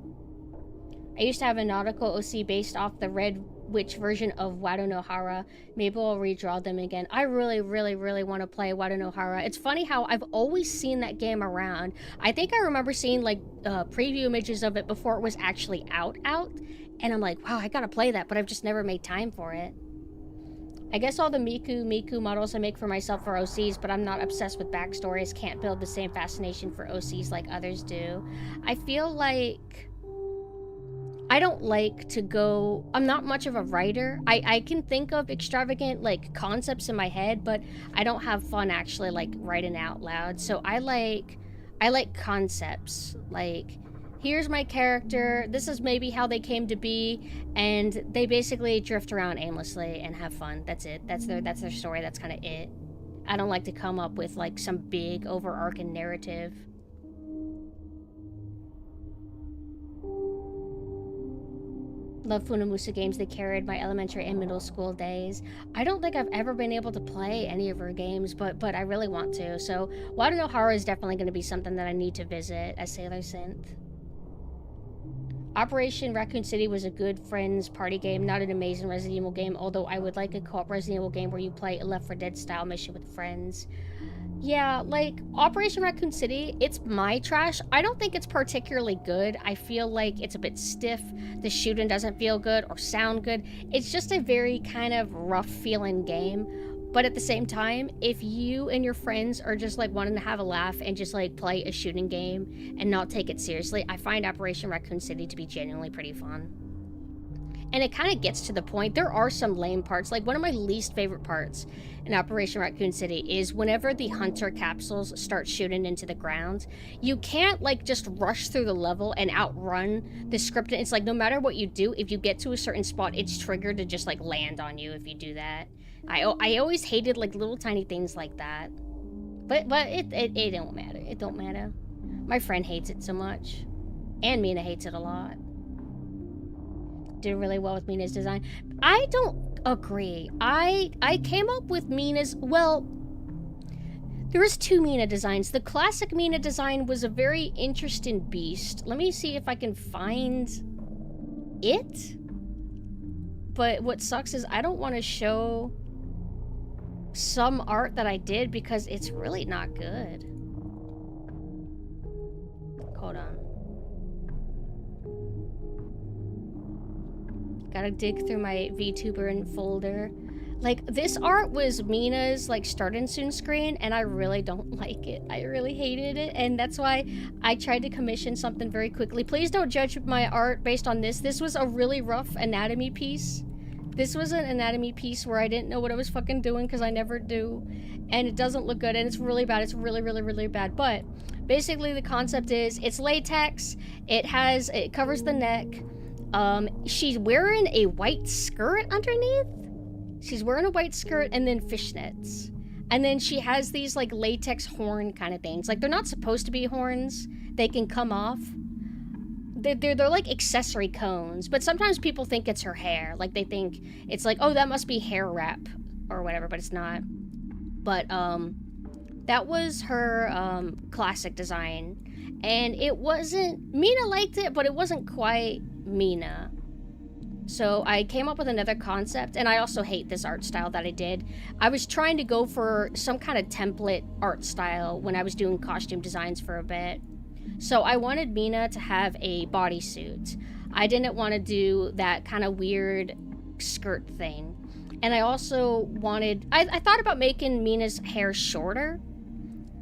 I used to have a nautical OC based off the Red Witch version of Wado no Hara. Maybe I'll redraw them again. I really, really, really want to play Wado no Hara. It's funny how I've always seen that game around. I think I remember seeing like preview images of it before it was actually out. And I'm like, wow, I gotta play that, but I've just never made time for it. I guess all the Miku models I make for myself are OCs, but I'm not obsessed with backstories. Can't build the same fascination for OCs like others do. I feel like I don't like to go... I'm not much of a writer. I can think of extravagant, like, concepts in my head, but I don't have fun actually, like, writing out loud. So I like concepts. Like, here's my character, this is maybe how they came to be, and they basically drift around aimlessly and have fun. That's it. That's their story. That's kind of it. I don't like to come up with, like, some big, overarching narrative. Love Funamusa games. They carried my elementary and middle school days. I don't think I've ever been able to play any of her games, but I really want to. So Wado no Hara is definitely going to be something that I need to visit as Sailor Synth. Operation Raccoon City was a good friends party game, not an amazing Resident Evil game, although I would like a co-op Resident Evil game where you play a Left 4 Dead style mission with friends. Yeah, like, Operation Raccoon City, it's my trash. I don't think it's particularly good. I feel like it's a bit stiff. The shooting doesn't feel good or sound good. It's just a very kind of rough feeling game. But at the same time, if you and your friends are just like wanting to have a laugh and just like play a shooting game and not take it seriously, I find Operation Raccoon City to be genuinely pretty fun. And it kind of gets to the point. There are some lame parts. Like, one of my least favorite parts in Operation Raccoon City is whenever the hunter capsules start shooting into the ground. You can't, like, just rush through the level and outrun the script. It's like, no matter what you do, if you get to a certain spot, it's triggered to just, like, land on you if you do that. I always hated, like, little tiny things like that. But it don't matter. It don't matter. My friend hates it so much. And Mina hates it a lot. Did really well with Mina's design. I don't agree. I came up with Mina's, well, there was 2 Mina designs. The classic Mina design was a very interesting beast. Let me see if I can find it. But what sucks is I don't want to show some art that I did because it's really not good. Hold on. Gotta dig through my VTuber and folder. Like, this art was Mina's, like, starting soon screen, and I really don't like it. I really hated it, and that's why I tried to commission something very quickly. Please don't judge my art based on this. This was a really rough anatomy piece. This was an anatomy piece where I didn't know what I was fucking doing, because I never do. And it doesn't look good, and it's really bad. It's really, really, really bad. But basically the concept is, it's latex, it covers the neck. She's wearing a white skirt underneath. She's wearing a white skirt and then fishnets. And then she has these, like, latex horn kind of things. Like, they're not supposed to be horns. They can come off. They're like accessory cones. But sometimes people think it's her hair. Like, they think it's like, oh, that must be hair wrap or whatever, but it's not. But, that was her, classic design. And it wasn't... Mina liked it, but it wasn't quite Mina. So I came up with another concept, and I also hate this art style that I did. I was trying to go for some kind of template art style when I was doing costume designs for a bit. So I wanted Mina to have a bodysuit. I didn't want to do that kind of weird skirt thing. And I also wanted... I thought about making Mina's hair shorter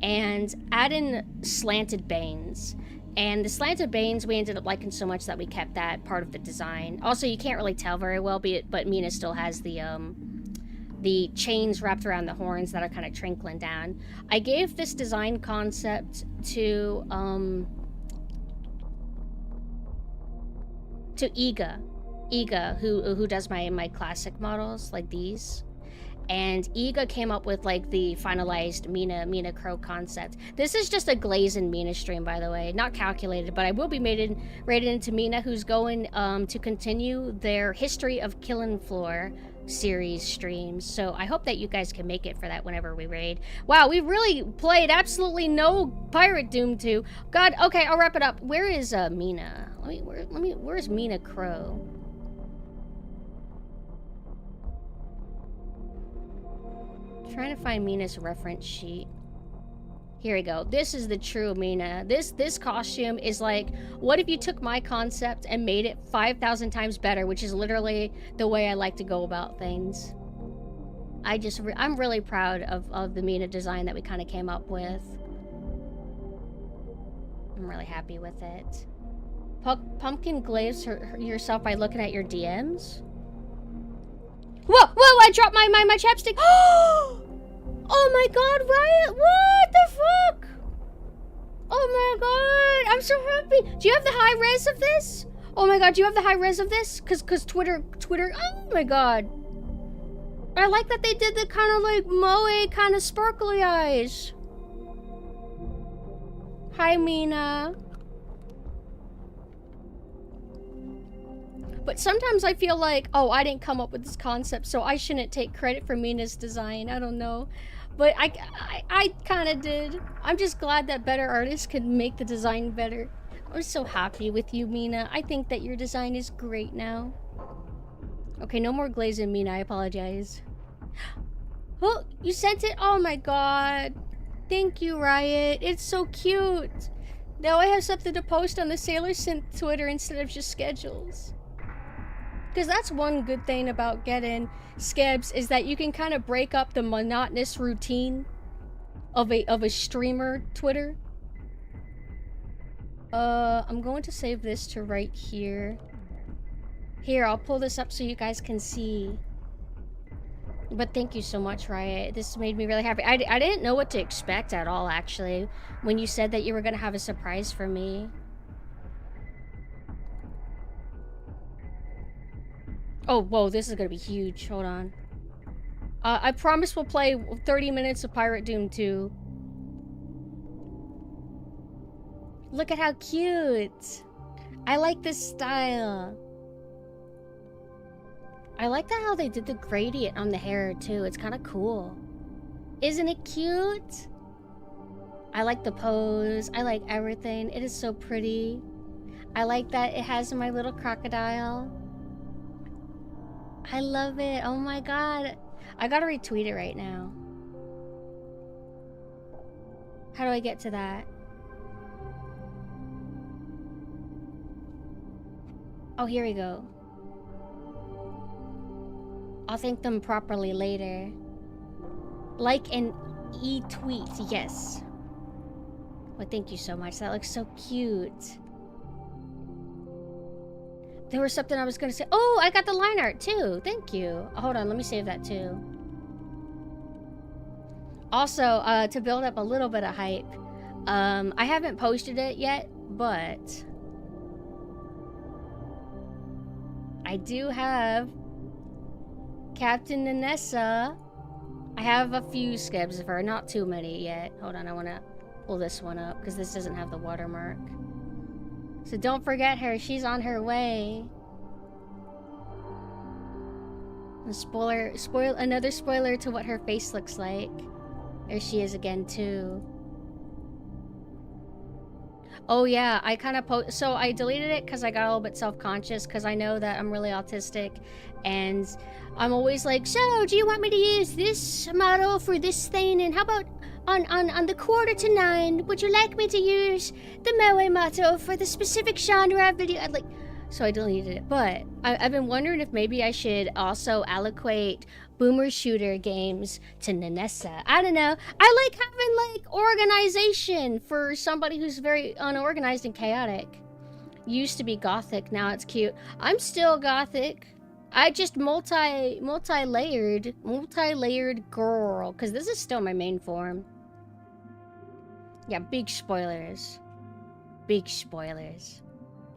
and adding slanted bangs. And the slanted bangs we ended up liking so much that we kept that part of the design. Also, you can't really tell very well, but Mina still has the chains wrapped around the horns that are kind of trickling down. I gave this design concept to Iga, who does my classic models like these. And Iga came up with, like, the finalized Mina Crow concept. This is just a glazing Mina stream, by the way. Not calculated, but I will be rated into Mina, who's going to continue their History of Killing Floor series streams. So I hope that you guys can make it for that whenever we raid. Wow, we really played absolutely no Pirate Doom 2. God, okay, I'll wrap it up. Where is Mina? Where's Mina Crow? Trying to find Mina's reference sheet. Here we go. This is the true Mina. This costume is like, what if you took my concept and made it 5,000 times better, which is literally the way I like to go about things. I'm really proud of the Mina design that we kind of came up with. I'm really happy with it. Pumpkin glaze yourself by looking at your DMs. Whoa! I dropped my chapstick. Oh my god, Riot! What the fuck? Oh my god, I'm so happy. Do you have the high res of this? Oh my god, do you have the high res of this? Cause Twitter, oh my god. I like that they did the kind of like moe kind of sparkly eyes. Hi, Mina. But sometimes I feel like, oh, I didn't come up with this concept, so I shouldn't take credit for Mina's design. I don't know. But I kind of did. I'm just glad that better artists could make the design better. I'm so happy with you, Mina. I think that your design is great now. Okay, no more glazing, Mina. I apologize. Oh, you sent it? Oh my god. Thank you, Riot. It's so cute. Now I have something to post on the SailorSynth Twitter instead of just schedules. Because that's one good thing about getting skebs is that you can kind of break up the monotonous routine of a streamer Twitter. I'm going to save this to right here. Here, I'll pull this up so you guys can see. But thank you so much, Riot. This made me really happy. I didn't know what to expect at all, actually, when you said that you were going to have a surprise for me. Oh, whoa, this is going to be huge. Hold on. I promise we'll play 30 minutes of Pirate Doom 2. Look at how cute. I like this style. I like that how they did the gradient on the hair too. It's kind of cool. Isn't it cute? I like the pose. I like everything. It is so pretty. I like that it has my little crocodile. I love it. Oh my god. I gotta retweet it right now. How do I get to that? Oh, here we go. I'll thank them properly later. Like and e-tweet, yes. Well, thank you so much. That looks so cute. There was something I was gonna say. Oh, I got the line art too. Thank you. Hold on, let me save that too. Also, to build up a little bit of hype, I haven't posted it yet, but I do have Captain Nanessa. I have a few skebs of her, not too many yet. Hold on, I want to pull this one up because this doesn't have the watermark. So don't forget her, she's on her way. Another spoiler to what her face looks like. There she is again too. Oh yeah, I kind of so I deleted it because I got a little bit self-conscious because I know that I'm really autistic and I'm always like, so do you want me to use this model for this thing, and how about on the 8:45, would you like me to use the Moe motto for the specific genre of video? I'd like, so I deleted it. But I've been wondering if maybe I should also allocate boomer shooter games to Nanessa. I don't know. I like having like organization for somebody who's very unorganized and chaotic. Used to be gothic, now it's cute. I'm still gothic. I just multi-layered girl, because this is still my main form. Yeah, big spoilers. Big spoilers.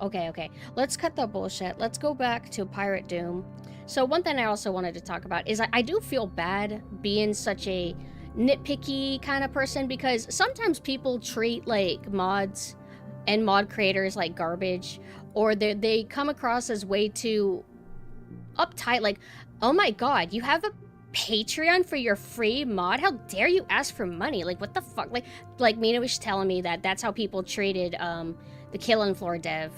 Okay. Let's cut the bullshit. Let's go back to Pirate Doom. So one thing I also wanted to talk about is I do feel bad being such a nitpicky kind of person, because sometimes people treat like mods and mod creators like garbage, or they come across as way too uptight, like, oh my god, you have a Patreon for your free mod? How dare you ask for money? Like, what the fuck? Like Mina was telling me that that's how people treated the Killing Floor dev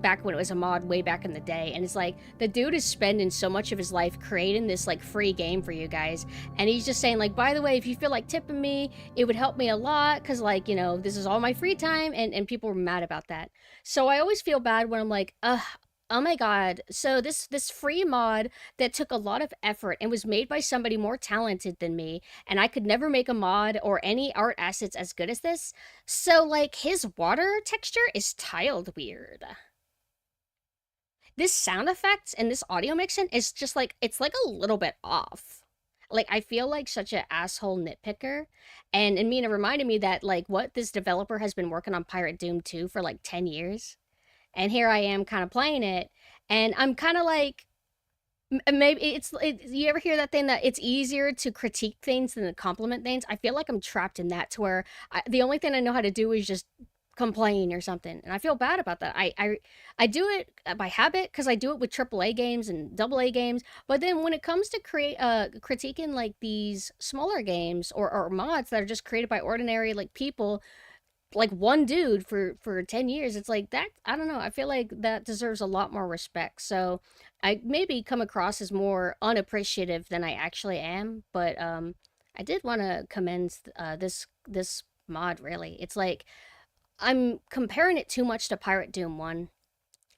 back when it was a mod way back in the day. And it's like, the dude is spending so much of his life creating this like free game for you guys, and he's just saying like, by the way, if you feel like tipping me, it would help me a lot, because like, you know, this is all my free time, and people were mad about that. So I always feel bad when I'm like, oh my god, so this free mod that took a lot of effort and was made by somebody more talented than me, and I could never make a mod or any art assets as good as this, so like his water texture is tiled weird. This sound effects and this audio mixing is just like, it's like a little bit off. Like, I feel like such an asshole nitpicker, and Mina reminded me that like, what, this developer has been working on Pirate Doom 2 for like 10 years. And here I am kind of playing it, and I'm kind of like, maybe you ever hear that thing that it's easier to critique things than to compliment things? I feel like I'm trapped in that, to where the only thing I know how to do is just complain or something, and I feel bad about that. I do it by habit because I do it with AAA games and AA games, but then when it comes to critiquing like these smaller games or mods that are just created by ordinary like people, like one dude for 10 years, it's like that, I don't know, I feel like that deserves a lot more respect. So I maybe come across as more unappreciative than I actually am, but I did want to commend this mod. Really, it's like I'm comparing it too much to Pirate Doom 1,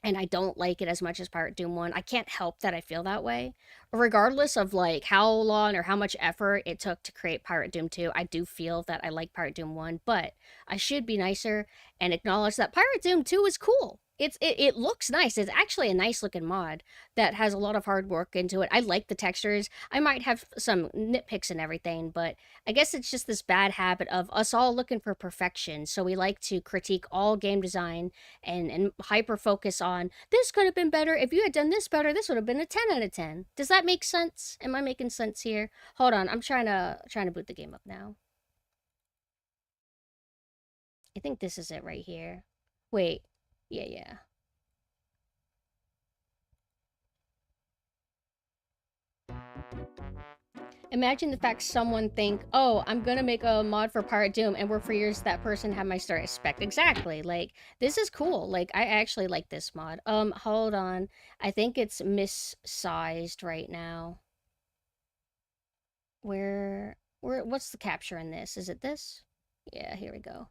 and I don't like it as much as Pirate Doom 1. I can't help that I feel that way. Regardless of like how long or how much effort it took to create Pirate Doom 2, I do feel that I like Pirate Doom 1, but I should be nicer and acknowledge that Pirate Doom 2 is cool. It looks nice. It's actually a nice looking mod that has a lot of hard work into it. I like the textures. I might have some nitpicks and everything, but I guess it's just this bad habit of us all looking for perfection. So we like to critique all game design and hyper focus on this could have been better. If you had done this better, this would have been a 10 out of 10. Does that make sense? Am I making sense here? Hold on, I'm trying to boot the game up now. I think this is it right here. Wait. Yeah. Imagine the fact someone think, oh, I'm gonna make a mod for Pirate Doom, and work for years that person had my start expect. Exactly. Like, this is cool. Like, I actually like this mod. Hold on. I think it's missized right now. What's the capture in this? Is it this? Yeah, here we go.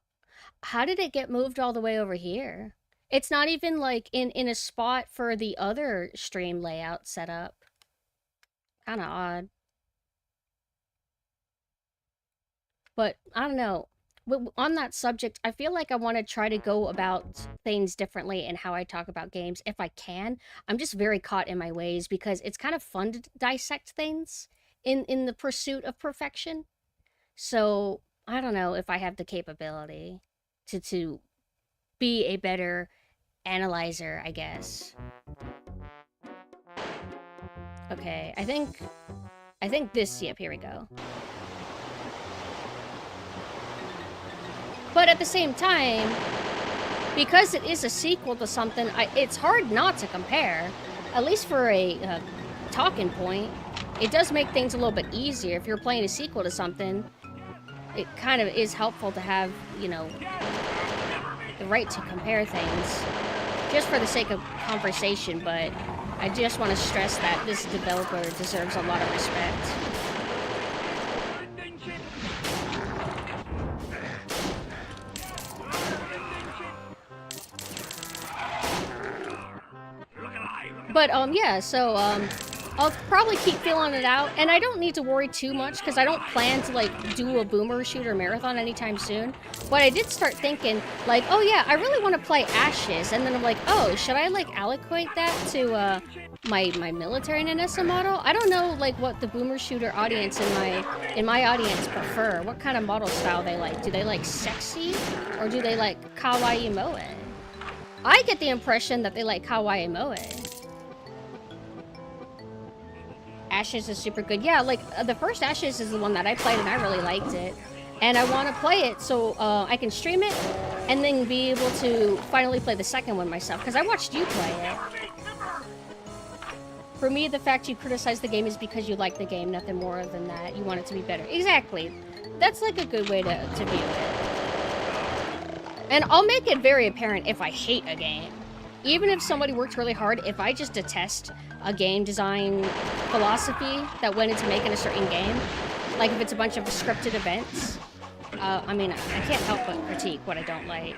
How did it get moved all the way over here? It's not even, like, in a spot for the other stream layout set up. Kinda odd. But, I don't know. On that subject, I feel like I want to try to go about things differently in how I talk about games, if I can. I'm just very caught in my ways, because it's kind of fun to dissect things in the pursuit of perfection. So, I don't know if I have the capability to be a better analyzer, I guess. Okay, I think this, yep, here we go. But at the same time, because it is a sequel to something, it's hard not to compare. At least for a talking point, it does make things a little bit easier. If you're playing a sequel to something, it kind of is helpful to have, you know, the right to compare things. Just for the sake of conversation, but I just want to stress that this developer deserves a lot of respect. But, yeah, so, I'll probably keep feeling it out, and I don't need to worry too much, because I don't plan to, like, do a boomer shooter marathon anytime soon. But I did start thinking, like, oh yeah, I really want to play Ashes, and then I'm like, oh, should I, like, allocate that to, my military Nanessa model? I don't know, like, what the boomer shooter audience in my audience prefer. What kind of model style they like. Do they like sexy, or do they like kawaii moe? I get the impression that they like kawaii moe. Ashes is super good. Yeah, like, the first Ashes is the one that I played, and I really liked it. And I want to play it so I can stream it, and then be able to finally play the second one myself, because I watched you play it. For me, the fact you criticize the game is because you like the game, nothing more than that. You want it to be better. Exactly. That's, like, a good way to view it. And I'll make it very apparent if I hate a game. Even if somebody worked really hard, if I just detest a game design philosophy that went into making a certain game, like if it's a bunch of scripted events, I mean, I can't help but critique what I don't like.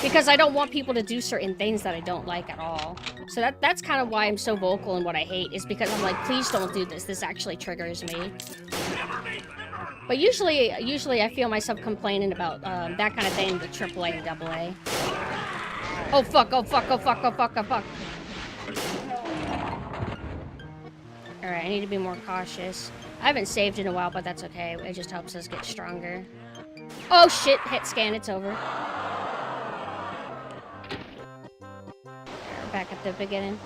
Because I don't want people to do certain things that I don't like at all. So that's kind of why I'm so vocal in what I hate, is because I'm like, please don't do this. This actually triggers me. But usually I feel myself complaining about that kind of thing with AAA and AA. Oh fuck, oh fuck, oh fuck, oh fuck, oh fuck. Alright, I need to be more cautious. I haven't saved in a while, but that's okay. It just helps us get stronger. Oh shit, hit scan, it's over. Back at the beginning.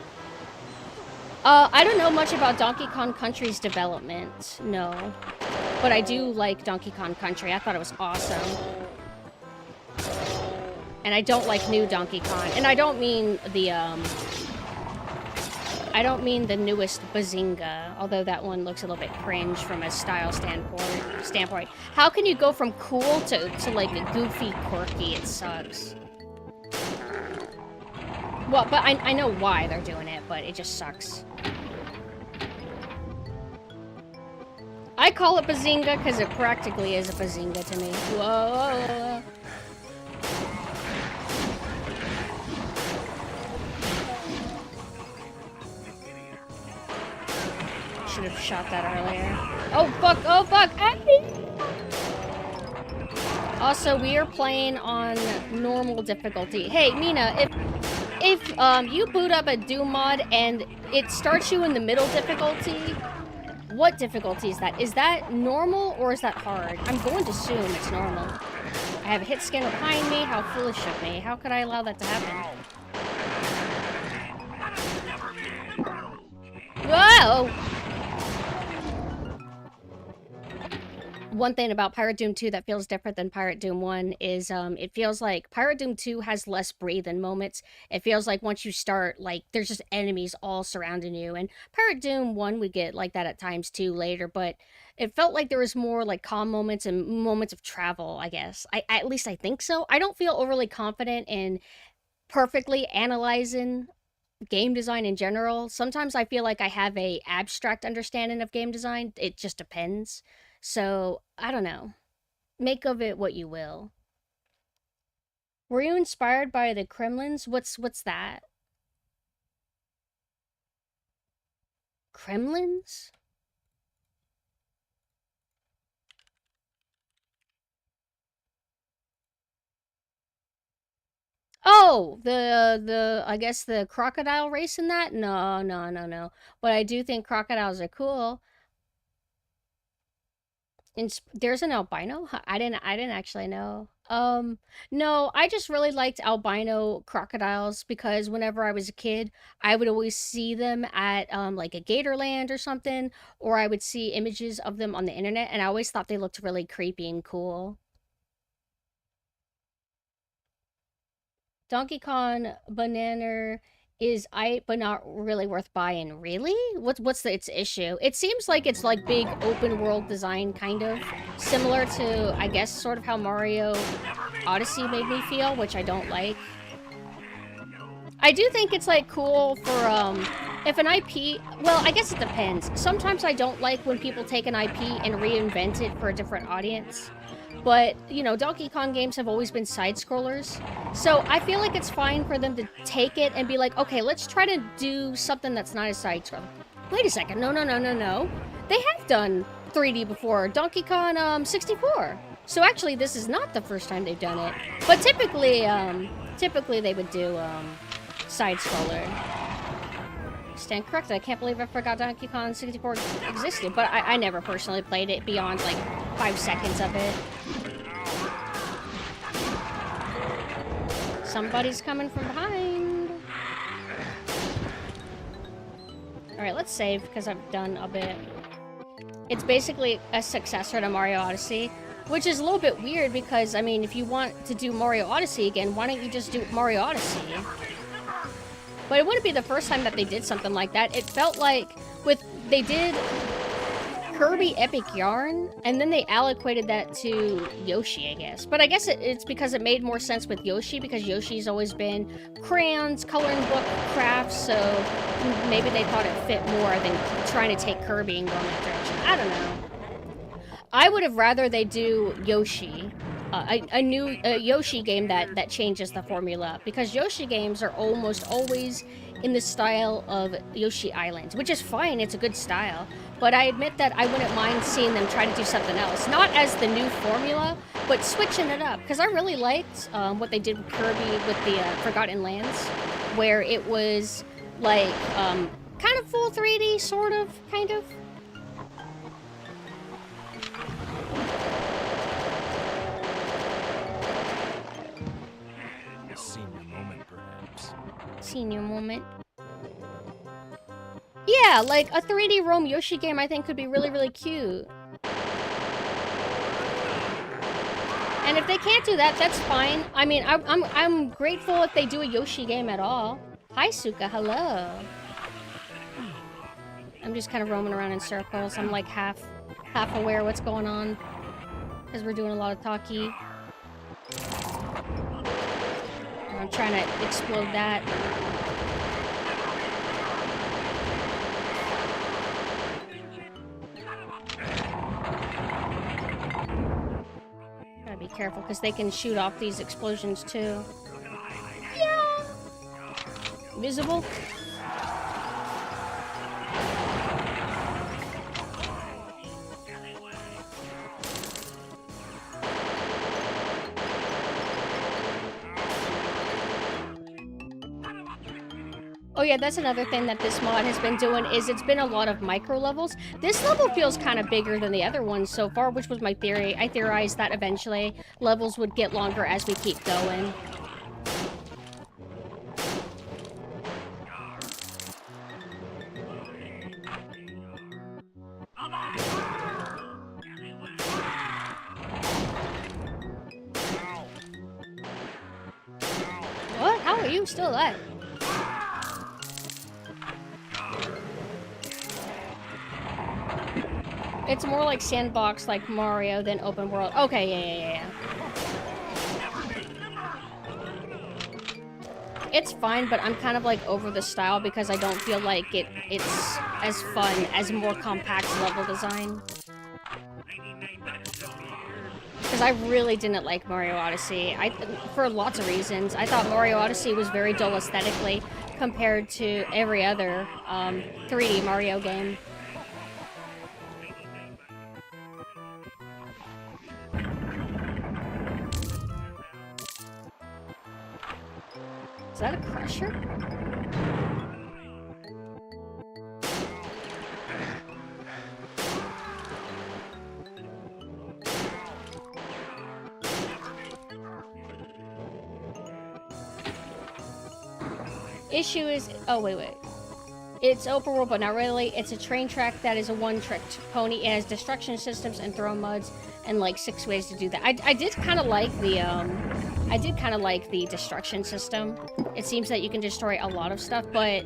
I don't know much about Donkey Kong Country's development, no. But I do like Donkey Kong Country. I thought it was awesome. And I don't like new Donkey Kong. And I don't mean the newest Bazinga, although that one looks a little bit cringe from a style standpoint. How can you go from cool to like a goofy, quirky? It sucks. Well, but I know why they're doing it, but it just sucks. I call it Bazinga because it practically is a Bazinga to me. Whoa. would have shot that earlier. Oh, fuck! Oh, fuck! Ah! Also, we are playing on normal difficulty. Hey, Mina, if you boot up a Doom mod and it starts you in the middle difficulty, what difficulty is that? Is that normal or is that hard? I'm going to assume it's normal. I have a hit scanner behind me. How foolish of me. How could I allow that to happen? Whoa! One thing about Pirate Doom 2 that feels different than Pirate Doom 1 is it feels like Pirate Doom 2 has less breathe-in moments. It feels like once you start, like, there's just enemies all surrounding you. And Pirate Doom 1 we get like that at times too later, but it felt like there was more like calm moments and moments of travel, I guess. At least I think so. I don't feel overly confident in perfectly analyzing game design in general. Sometimes I feel like I have a abstract understanding of game design. It just depends. So, I don't know. Make of it what you will. Were you inspired by the Kremlins? What's that? Kremlins? Oh, I guess the crocodile race in that? No, no, no, no. But I do think crocodiles are cool. There's an albino? I didn't actually know. No, I just really liked albino crocodiles because whenever I was a kid, I would always see them at like a Gatorland or something, or I would see images of them on the internet, and I always thought they looked really creepy and cool. Donkey Kong Banana is but not really worth buying. Really? What's its issue? It seems like it's like big open world design, kind of similar to, I guess, sort of how Mario Odyssey made me feel, which I don't like. I do think it's like cool for if an IP, well, I guess it depends. Sometimes I don't like when people take an IP and reinvent it for a different audience. But, you know, Donkey Kong games have always been side-scrollers. So I feel like it's fine for them to take it and be like, okay, let's try to do something that's not a side-scroller. Wait a second, no. They have done 3D before, Donkey Kong 64. So actually, this is not the first time they've done it. But typically they would do side-scroller. Stand corrected. I can't believe I forgot Donkey Kong 64 existed, but I never personally played it beyond like 5 seconds of it. Somebody's coming from behind. Alright, let's save because I've done a bit. It's basically a successor to Mario Odyssey, which is a little bit weird because, I mean, if you want to do Mario Odyssey again, why don't you just do Mario Odyssey? But it wouldn't be the first time that they did something like that. It felt like they did Kirby Epic Yarn, and then they allocated that to Yoshi, I guess. But I guess it's because it made more sense with Yoshi, because Yoshi's always been crayons, coloring book, crafts, so maybe they thought it fit more than trying to take Kirby and go in that direction. I don't know. I would have rather they do Yoshi. A new Yoshi game that changes the formula, because Yoshi games are almost always in the style of Yoshi Island, which is fine, it's a good style, but I admit that I wouldn't mind seeing them try to do something else, not as the new formula, but switching it up, because I really liked what they did with Kirby with the Forgotten Lands, where it was like kind of full 3D, sort of, kind of. Senior moment. Yeah, like a 3D Roam Yoshi game I think could be really, really cute. And if they can't do that, that's fine. I mean, I'm grateful if they do a Yoshi game at all. Hi, Suka, hello. I'm just kind of roaming around in circles. I'm like half aware what's going on, because we're doing a lot of talkie. I'm trying to explode that. Gotta be careful, because they can shoot off these explosions too. Yeah! Visible? Oh yeah, that's another thing that this mod has been doing, is it's been a lot of micro levels. This level feels kind of bigger than the other ones so far, which was my theory. I theorized that eventually levels would get longer as we keep going. What? How are you still alive? It's more like sandbox like Mario than open world. Okay, yeah. It's fine, but I'm kind of like over the style because I don't feel like it's as fun as more compact level design. Because I really didn't like Mario Odyssey. For lots of reasons. I thought Mario Odyssey was very dull aesthetically compared to every other 3D Mario game. Is that a crusher? Issue is... Oh, wait. It's open world, but not really. It's a train track that is a one-trick pony. It has destruction systems and throw muds and like 6 ways to do that. I did kind of like the destruction system. It seems that you can destroy a lot of stuff, but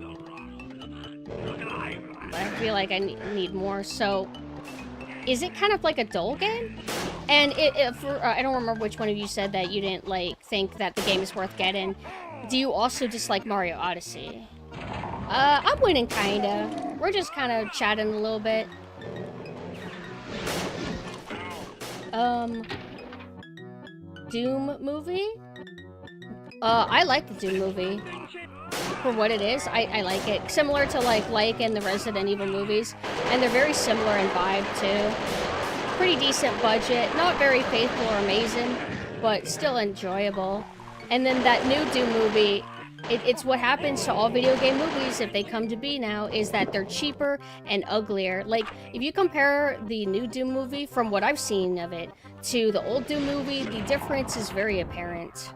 I feel like I need more. So, is it kind of like a dull game? And I don't remember which one of you said that you didn't think that the game is worth getting. Do you also dislike Mario Odyssey? I'm winning, kinda. We're just kind of chatting a little bit. Doom movie? I like the Doom movie. For what it is, I like it. Similar to like in the Resident Evil movies. And they're very similar in vibe, too. Pretty decent budget. Not very faithful or amazing, but still enjoyable. And then that new Doom movie, it's what happens to all video game movies if they come to be now, is that they're cheaper and uglier. Like, if you compare the new Doom movie, from what I've seen of it, to the old Doom movie, the difference is very apparent.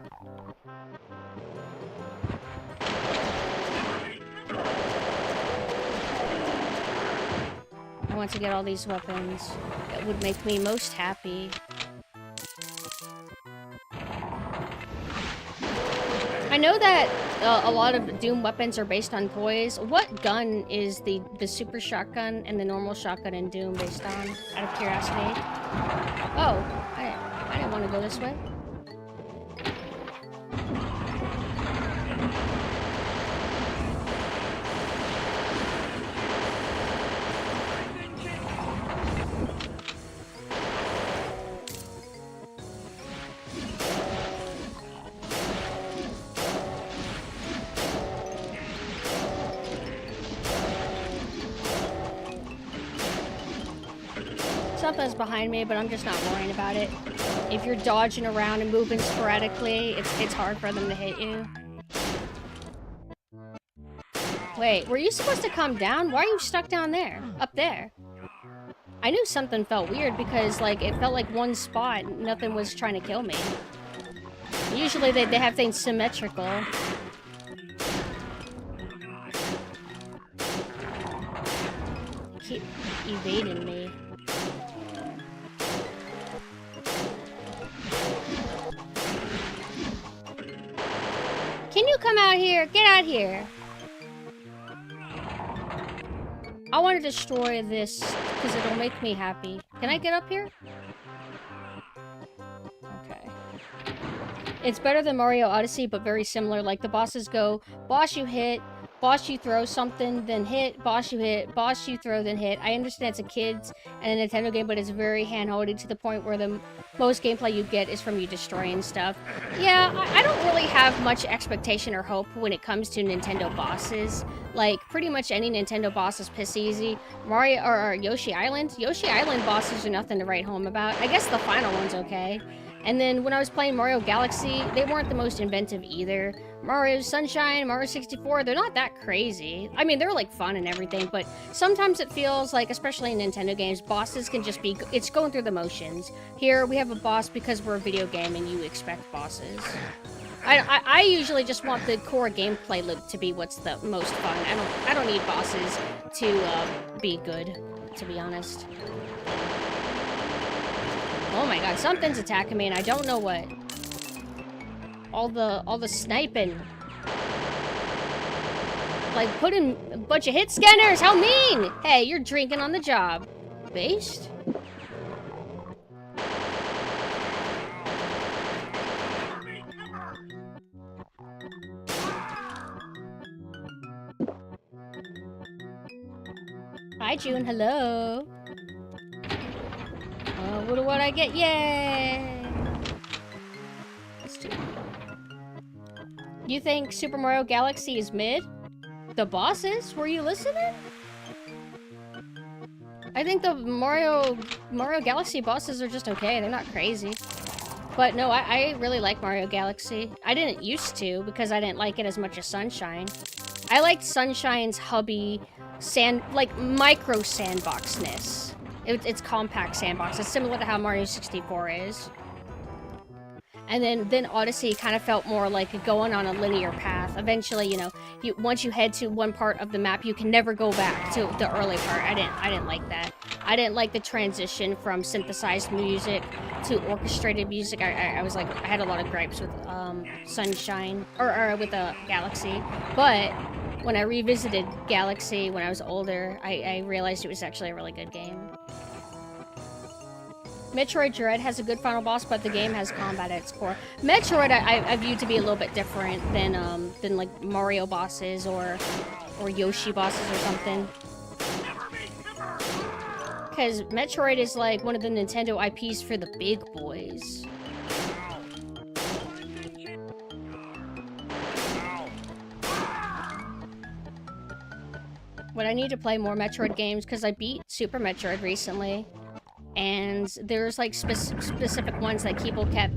I want to get all these weapons. That would make me most happy. I know that a lot of Doom weapons are based on toys. What gun is the super shotgun and the normal shotgun in Doom based on, out of curiosity? Oh, I didn't want to go this way. Something's behind me, but I'm just not worrying about it. If you're dodging around and moving sporadically, it's hard for them to hit you. Wait, were you supposed to come down? Why are you stuck down there? Up there? I knew something felt weird because, like, it felt like one spot, nothing was trying to kill me. Usually they have things symmetrical. Keep evading me. Can you come out here? Get out here. I want to destroy this because it'll make me happy. Can I get up here? Okay. It's better than Mario Odyssey, but very similar. Like, the bosses go, boss you hit, boss you throw something, then hit, boss you hit, boss you throw, then hit. I understand it's a kid's and a Nintendo game, but it's very hand-holded to the point where the most gameplay you get is from you destroying stuff. Yeah, I don't really have much expectation or hope when it comes to Nintendo bosses. Like, pretty much any Nintendo boss is piss easy. Mario or Yoshi Island bosses are nothing to write home about. I guess the final one's okay. And then when I was playing Mario Galaxy, they weren't the most inventive either. Mario Sunshine, Mario 64, they're not that crazy. I mean, they're like fun and everything, but sometimes it feels like, especially in Nintendo games, bosses can just be, it's going through the motions. Here, we have a boss because we're a video game and you expect bosses. I usually just want the core gameplay loop to be what's the most fun. I don't need bosses to be good, to be honest. Oh my god, something's attacking me and I don't know what. All the sniping. Like, put in a bunch of hit scanners, how mean! Hey, you're drinking on the job. Based? Hi, June, hello. What do I get? Yay! Let's do it. You think Super Mario Galaxy is mid? The bosses? Were you listening? I think the Mario Galaxy bosses are just okay. They're not crazy. But no, I really like Mario Galaxy. I didn't used to because I didn't like it as much as Sunshine. I liked Sunshine's hubby, micro sandboxness. It's compact sandbox. It's similar to how Mario 64 is. And then Odyssey kind of felt more like going on a linear path. Eventually, you know, once you head to one part of the map, you can never go back to the early part. I didn't like that. I didn't like the transition from synthesized music to orchestrated music. I was like, I had a lot of gripes with Sunshine or with Galaxy. But when I revisited Galaxy when I was older, I realized it was actually a really good game. Metroid Dread has a good final boss, but the game has combat at its core. Metroid I view to be a little bit different than like Mario bosses or Yoshi bosses or something. Because Metroid is like one of the Nintendo IPs for the big boys. But I need to play more Metroid games because I beat Super Metroid recently. And there's like specific ones that people kept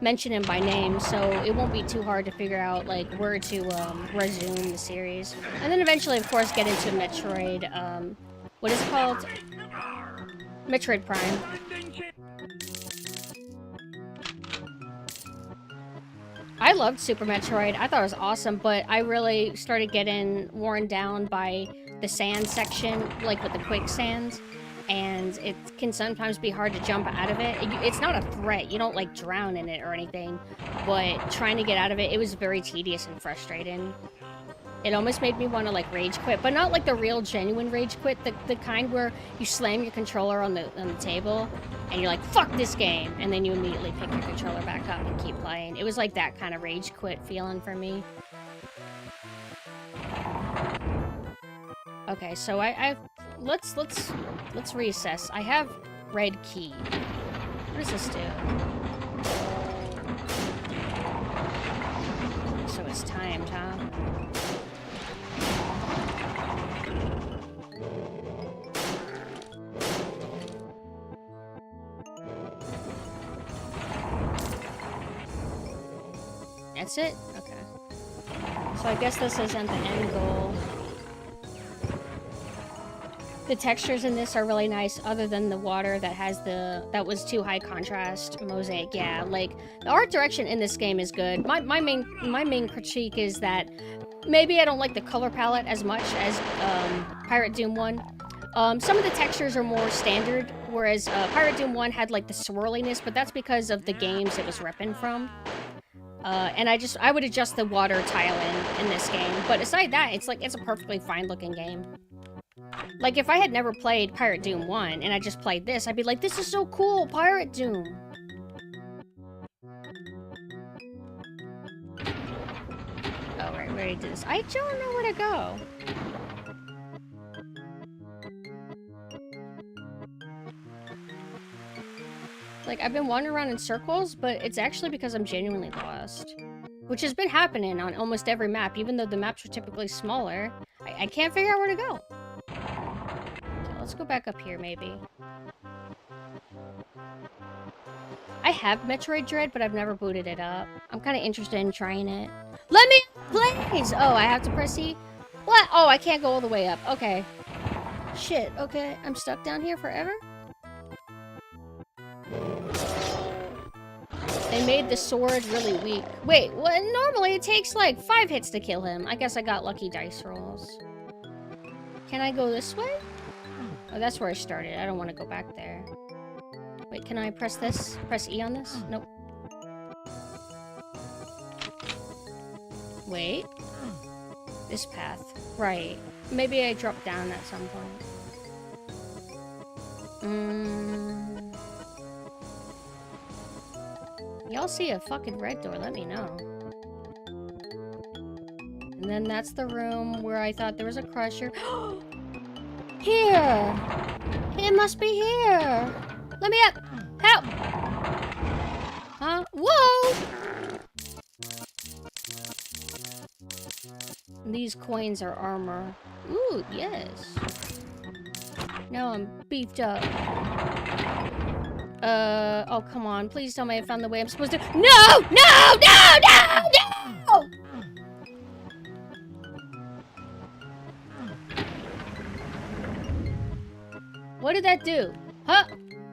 mentioning by name, so it won't be too hard to figure out like where to resume the series. And then eventually, of course, get into Metroid, what is it called? Metroid Prime. I loved Super Metroid. I thought it was awesome, but I really started getting worn down by the sand section, like with the quicksand. And it can sometimes be hard to jump out of it. It's not a threat. You don't, like, drown in it or anything. But trying to get out of it, it was very tedious and frustrating. It almost made me want to, like, rage quit. But not, like, the real, genuine rage quit. The kind where you slam your controller on the table, and you're like, fuck this game! And then you immediately pick your controller back up and keep playing. It was like that kind of rage quit feeling for me. Okay, so let's reassess. I have red key. What does this do? So it's timed, huh? That's it? Okay. So I guess this isn't the end goal. The textures in this are really nice, other than the water that was too high contrast mosaic. Yeah, like the art direction in this game is good. My main critique is that maybe I don't like the color palette as much as Pirate Doom 1. Some of the textures are more standard, whereas Pirate Doom 1 had like the swirliness, but that's because of the games it was repping from. And I would adjust the water tile in this game, but aside that, it's a perfectly fine looking game. Like, if I had never played Pirate Doom 1 and I just played this, I'd be like, this is so cool, Pirate Doom! Oh, right, where did this? I don't know where to go. Like, I've been wandering around in circles, but it's actually because I'm genuinely lost. Which has been happening on almost every map, even though the maps are typically smaller. I can't figure out where to go. Let's go back up here, maybe. I have Metroid Dread, but I've never booted it up. I'm kind of interested in trying it. Let me, please! Oh, I have to press E? What? Oh, I can't go all the way up. Okay. Shit, okay. I'm stuck down here forever? They made the sword really weak. Wait, well, normally it takes like 5 hits to kill him. I guess I got lucky dice rolls. Can I go this way? Oh, that's where I started. I don't want to go back there. Wait, can I press this? Press E on this? Nope. Wait. This path. Right. Maybe I dropped down at some point. Y'all see a fucking red door, let me know. And then that's the room where I thought there was a crusher. Here! It must be here! Let me up! Help! Huh? Whoa! These coins are armor. Ooh, yes. Now I'm beefed up. Oh, come on. Please tell me I found the way I'm supposed to- No! No! No! No! No! What did that do? Huh?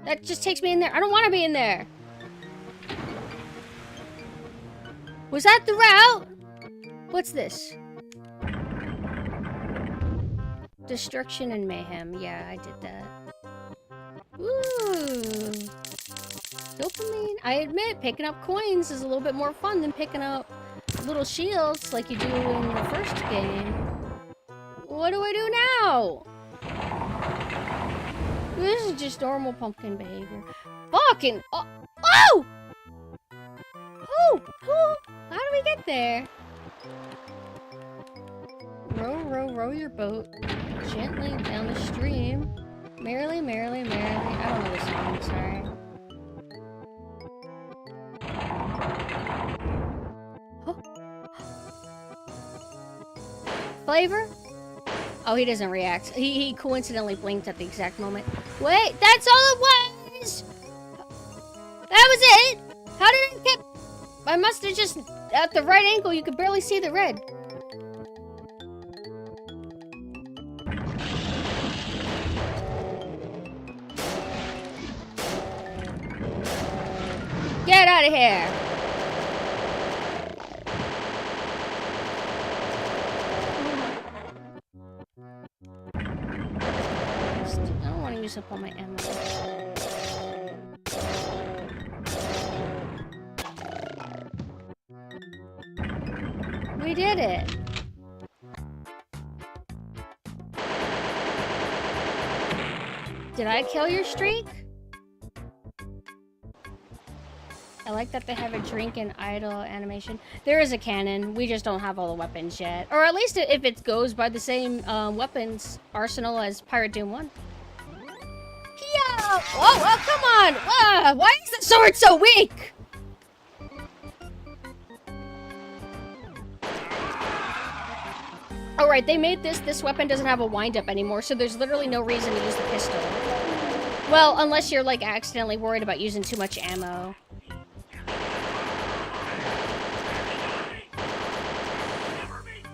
That just takes me in there. I don't want to be in there. Was that the route? What's this? Destruction and mayhem. Yeah, I did that. Ooh. Dopamine. I admit, picking up coins is a little bit more fun than picking up little shields like you do in the first game. What do I do now? This is just normal pumpkin behavior. Fucking... Oh! Oh! Oh! How do we get there? Row, row, row your boat gently down the stream. Merrily, merrily, merrily. I don't know this song, sorry. Oh. Flavor? Oh, he doesn't react. He coincidentally blinked at the exact moment. Wait, that's all it was! That was it! How did it get... I must have just... At the right angle, you could barely see the red. Get out of here! I don't want to use up all my ammo. We did it! Did I kill your streak? I like that they have a drink and idle animation. There is a cannon. We just don't have all the weapons yet. Or at least if it goes by the same weapons arsenal as Pirate Doom 1. Yeah! Oh, come on! Why is the sword so weak? Alright, they made this weapon doesn't have a wind-up anymore, so there's literally no reason to use the pistol. Well, unless you're, like, accidentally worried about using too much ammo.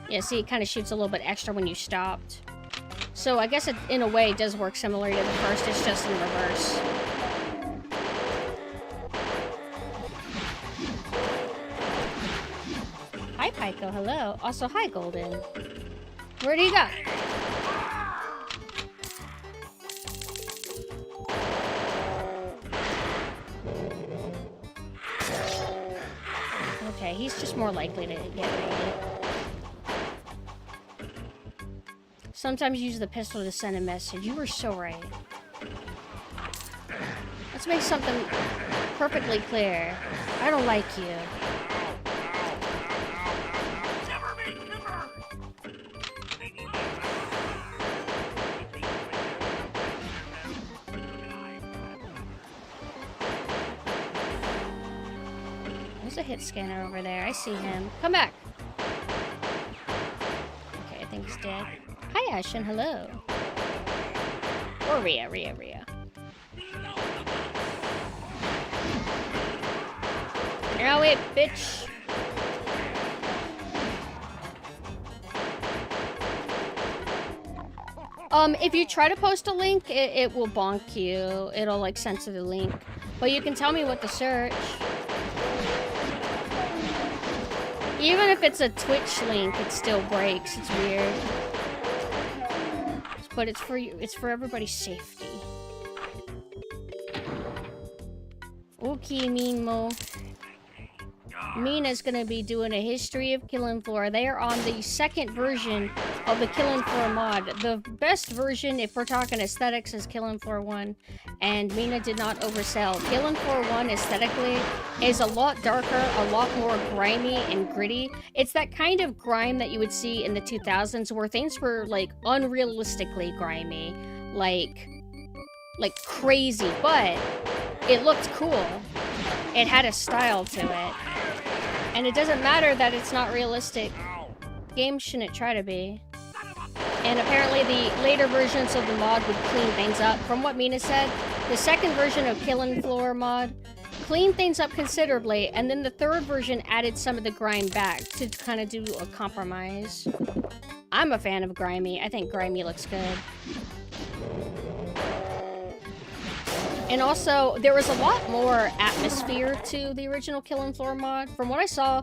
Yeah, see, it kind of shoots a little bit extra when you stopped. So I guess it, in a way, does work similar to the first, it's just in reverse. Hi, Pyko, hello. Also, hi, Golden. Where do you go? Okay, he's just more likely to get raided. Sometimes use the pistol to send a message. You were so right. Let's make something perfectly clear. I don't like you. There's a hit scanner over there. I see him. Come back. Okay, I think he's dead. Hi, Ashen. Hello. Or Rhea. Now it, bitch. If you try to post a link, it will bonk you. It'll, like, censor the link. But you can tell me what to search. Even if it's a Twitch link, it still breaks. It's weird. But it's for you. It's for everybody's safety. Okay, Minmo. Mina's gonna be doing a history of Killing Floor. They are on the second version of the Killing Floor mod. The best version, if we're talking aesthetics, is Killing Floor 1. And Mina did not oversell. Killing Floor 1 aesthetically is a lot darker, a lot more grimy and gritty. It's that kind of grime that you would see in the 2000s where things were, like, unrealistically grimy. Like crazy, but it looked cool. It had a style to it. And it doesn't matter that it's not realistic. Games shouldn't try to be. And apparently the later versions of the mod would clean things up. From what Mina said, the second version of Killing Floor mod cleaned things up considerably, and then the third version added some of the grime back to kind of do a compromise. I'm a fan of grimy. I think grimy looks good. And also, there was a lot more atmosphere to the original Killing Floor mod. From what I saw,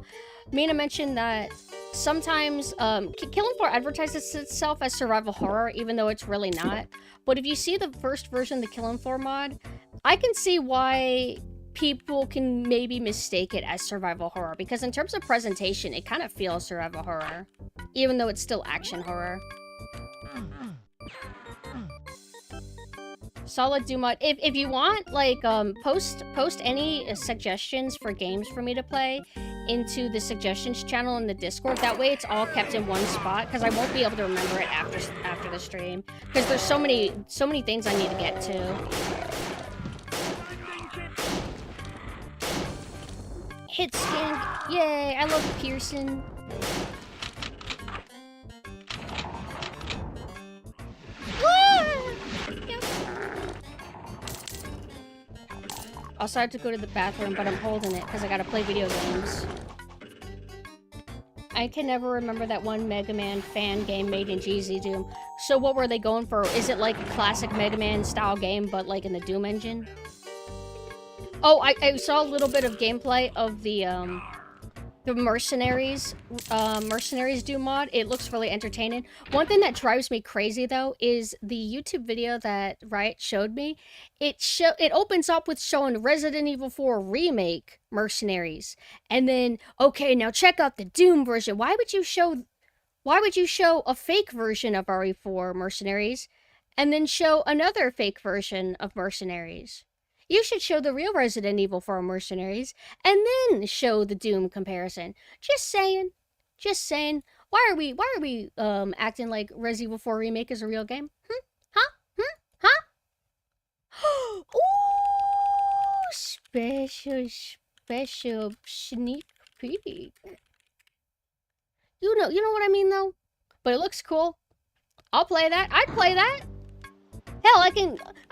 Mina mentioned that sometimes Killing Floor advertises itself as survival horror, even though it's really not. But if you see the first version of the Killing Floor mod, I can see why people can maybe mistake it as survival horror. Because in terms of presentation, it kind of feels survival horror, even though it's still action horror. Solid Doom mod. If you want, like, post any suggestions for games for me to play into the suggestions channel in the Discord. That way it's all kept in one spot, because I won't be able to remember it after the stream. Because there's so many things I need to get to. Hit scan. Yay, I love Pearson. Also, I have to go to the bathroom, but I'm holding it because I gotta play video games. I can never remember that one Mega Man fan game made in GZ Doom. So what were they going for? Is it like a classic Mega Man style game, but like in the Doom engine? Oh, I saw a little bit of gameplay of the Mercenaries Doom mod. It looks really entertaining. One thing that drives me crazy though is the YouTube video that Riot showed me. It opens up with showing Resident Evil 4 Remake Mercenaries. And then, okay, now check out the Doom version. Why would you show a fake version of RE4 Mercenaries and then show another fake version of Mercenaries? You should show the real Resident Evil 4 Mercenaries, and then show the Doom comparison. Just saying. Just saying. Why are we acting like Resident Evil 4 Remake is a real game? Huh? Ooh, special sneak peek. You know what I mean though? But it looks cool. I'll play that. I'd play that. Hell, I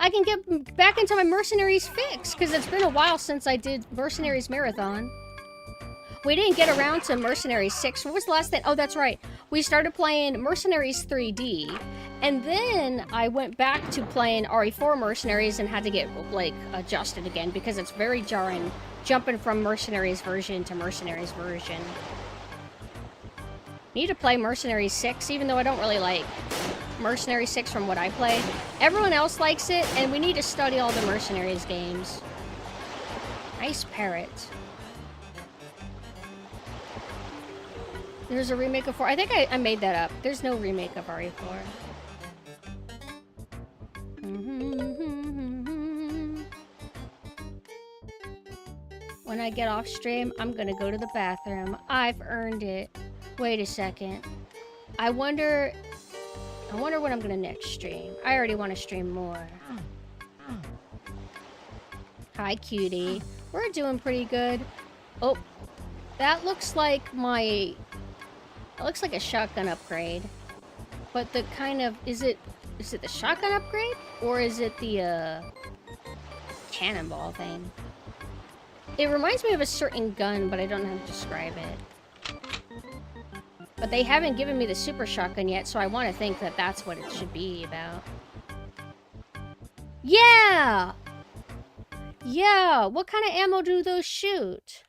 can get back into my Mercenaries fix, because it's been a while since I did Mercenaries Marathon. We didn't get around to Mercenaries 6. What was the last thing? Oh, that's right. We started playing Mercenaries 3D, and then I went back to playing RE4 Mercenaries and had to get, like, adjusted again, because it's very jarring jumping from Mercenaries version to Mercenaries version. Need to play Mercenaries 6, even though I don't really like Mercenary 6 from what I play. Everyone else likes it, and we need to study all the Mercenaries games. Nice parrot. There's a remake of 4. I think I made that up. There's no remake of RE4. When I get off stream, I'm gonna go to the bathroom. I've earned it. Wait a second. I wonder when I'm gonna next stream. I already want to stream more. Hi, cutie. We're doing pretty good. Oh, that looks like it looks like a shotgun upgrade. But the kind of, is it the shotgun upgrade? Or is it the, cannonball thing? It reminds me of a certain gun, but I don't know how to describe it. But they haven't given me the super shotgun yet, so I want to think that that's what it should be about. Yeah! Yeah! What kind of ammo do those shoot?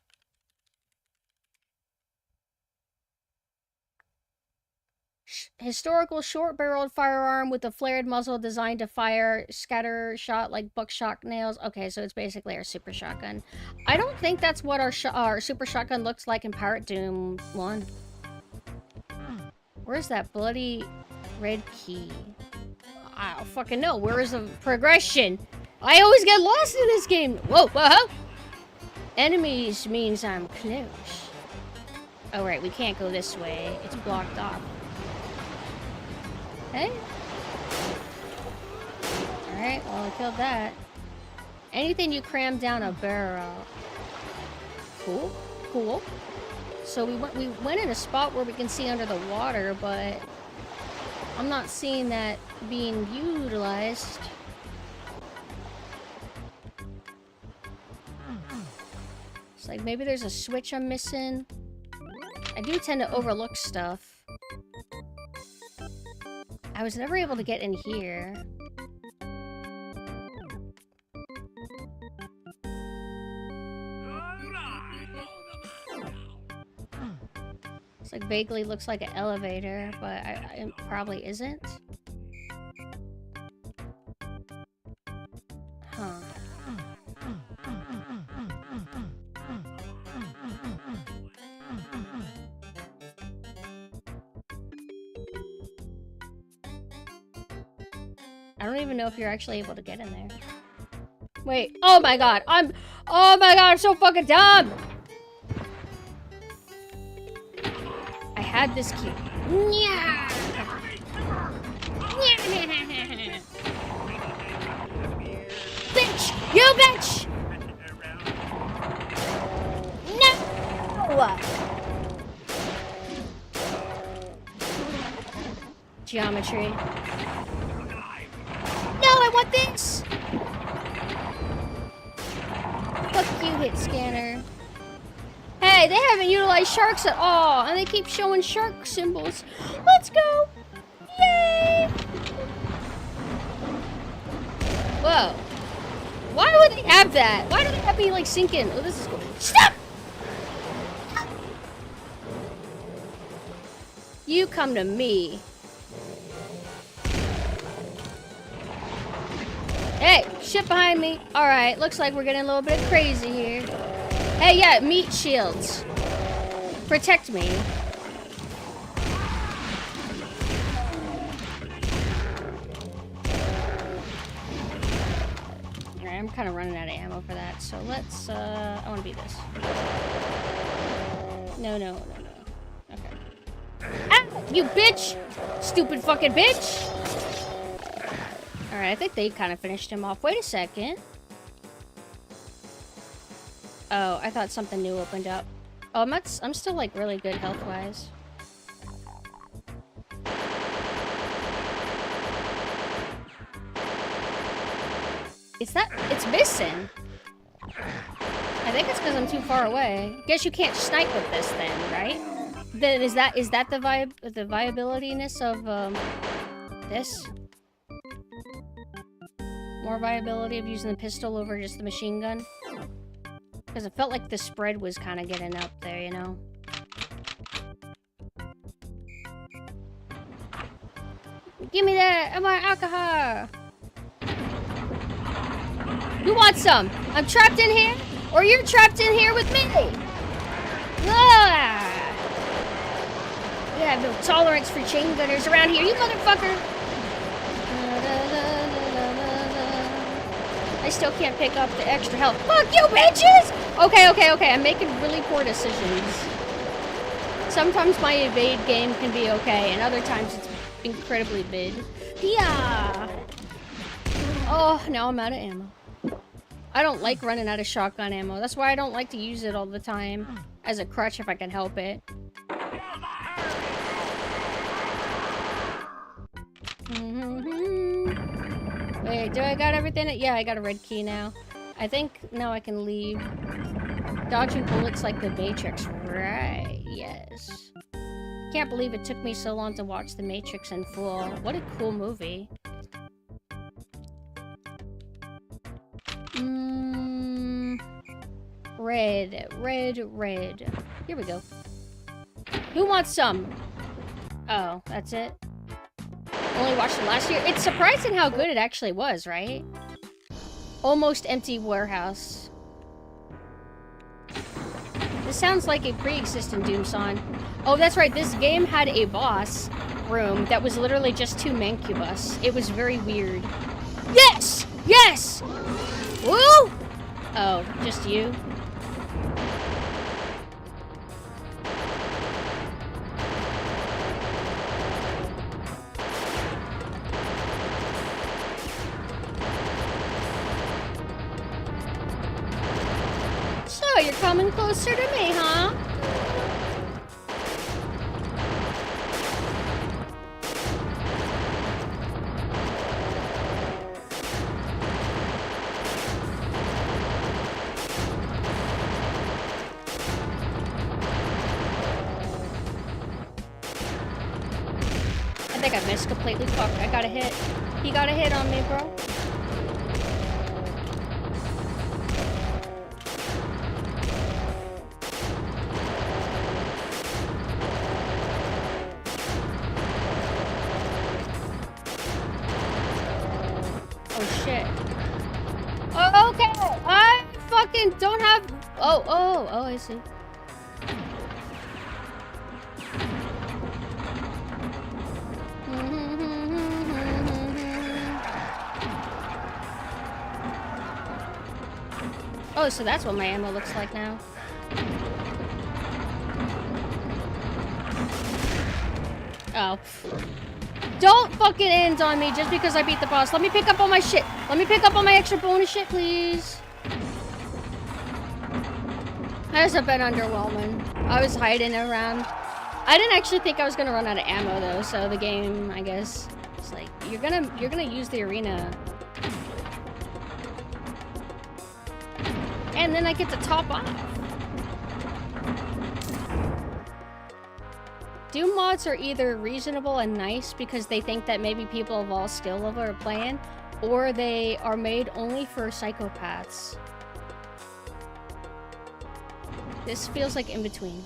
Historical short-barreled firearm with a flared muzzle designed to fire scatter shot like buckshot nails. Okay, so it's basically our super shotgun. I don't think that's what our super shotgun looks like in Pirate Doom 1. Where's that bloody red key? I don't fucking know. Where is the progression? I always get lost in this game. Whoa, whoa. Enemies means I'm close. Oh, right, we can't go this way. It's blocked off. Hey. Alright, well, I killed that. Anything you cram down a barrel. Cool, cool. So we went in a spot where we can see under the water, but I'm not seeing that being utilized. It's like maybe there's a switch I'm missing. I do tend to overlook stuff. I was never able to get in here. It's like vaguely looks like an elevator, but it probably isn't. Huh. I don't even know if you're actually able to get in there. Wait, oh my god, I'm so fucking dumb! I had this key. Yeah. Bitch! You bitch! No! Geometry. No, I want this! Fuck you, hit scanner. Hey, they haven't utilized sharks at all, and they keep showing shark symbols. Let's go! Yay! Whoa. Why would they have that? Why do they have me, like, sink in? Oh, this is cool. Stop! You come to me. Hey, shit behind me. Alright, looks like we're getting a little bit crazy here. Hey, yeah, meat shields. Protect me. Alright, I'm kind of running out of ammo for that, so let's, I want to be this. No. Okay. Ah, you bitch! Stupid fucking bitch! Alright, I think they kind of finished him off. Wait a second. Oh, I thought something new opened up. Oh, I'm still, like, really good health-wise. It's missing. I think it's because I'm too far away. Guess you can't snipe with this then, right? Then is that the viability-ness of, this? More viability of using the pistol over just the machine gun? Because it felt like the spread was kind of getting up there, you know? Give me that! I want alcohol! Who wants some? I'm trapped in here? Or you're trapped in here with me? Ah! We have no tolerance for chain gunners around here, you motherfucker! I still can't pick up the extra health. Fuck you, bitches! Okay. I'm making really poor decisions. Sometimes my evade game can be okay, and other times it's incredibly big. Yeah! Oh, now I'm out of ammo. I don't like running out of shotgun ammo. That's why I don't like to use it all the time. As a crutch if I can help it. Wait, do I got everything? Yeah, I got a red key now. I think now I can leave. Dodging bullets like the Matrix. Right, yes. Can't believe it took me so long to watch The Matrix in full. What a cool movie. Red. Here we go. Who wants some? Oh, that's it? Only watched it last year? It's surprising how good it actually was, right? Almost empty warehouse. This sounds like a pre-existing Doom song. Oh, that's right. This game had a boss room that was literally just 2 Mancubus. It was very weird. Yes! Yes! Woo! Oh, just you? So, you're coming closer to me, huh? I think I missed completely. Fuck, I got a hit. He got a hit on me, bro. Oh, shit. Oh, okay. I fucking don't have... Oh, I see. Oh, so that's what my ammo looks like now. Oh. Don't fucking end on me just because I beat the boss. Let me pick up all my shit. Let me pick up all my extra bonus shit, please. That has been underwhelming. I was hiding around. I didn't actually think I was gonna run out of ammo though, so the game, I guess, it's like you're gonna use the arena. And then I get to top off. Doom mods are either reasonable and nice because they think that maybe people of all skill level are playing, or they are made only for psychopaths. This feels like in between.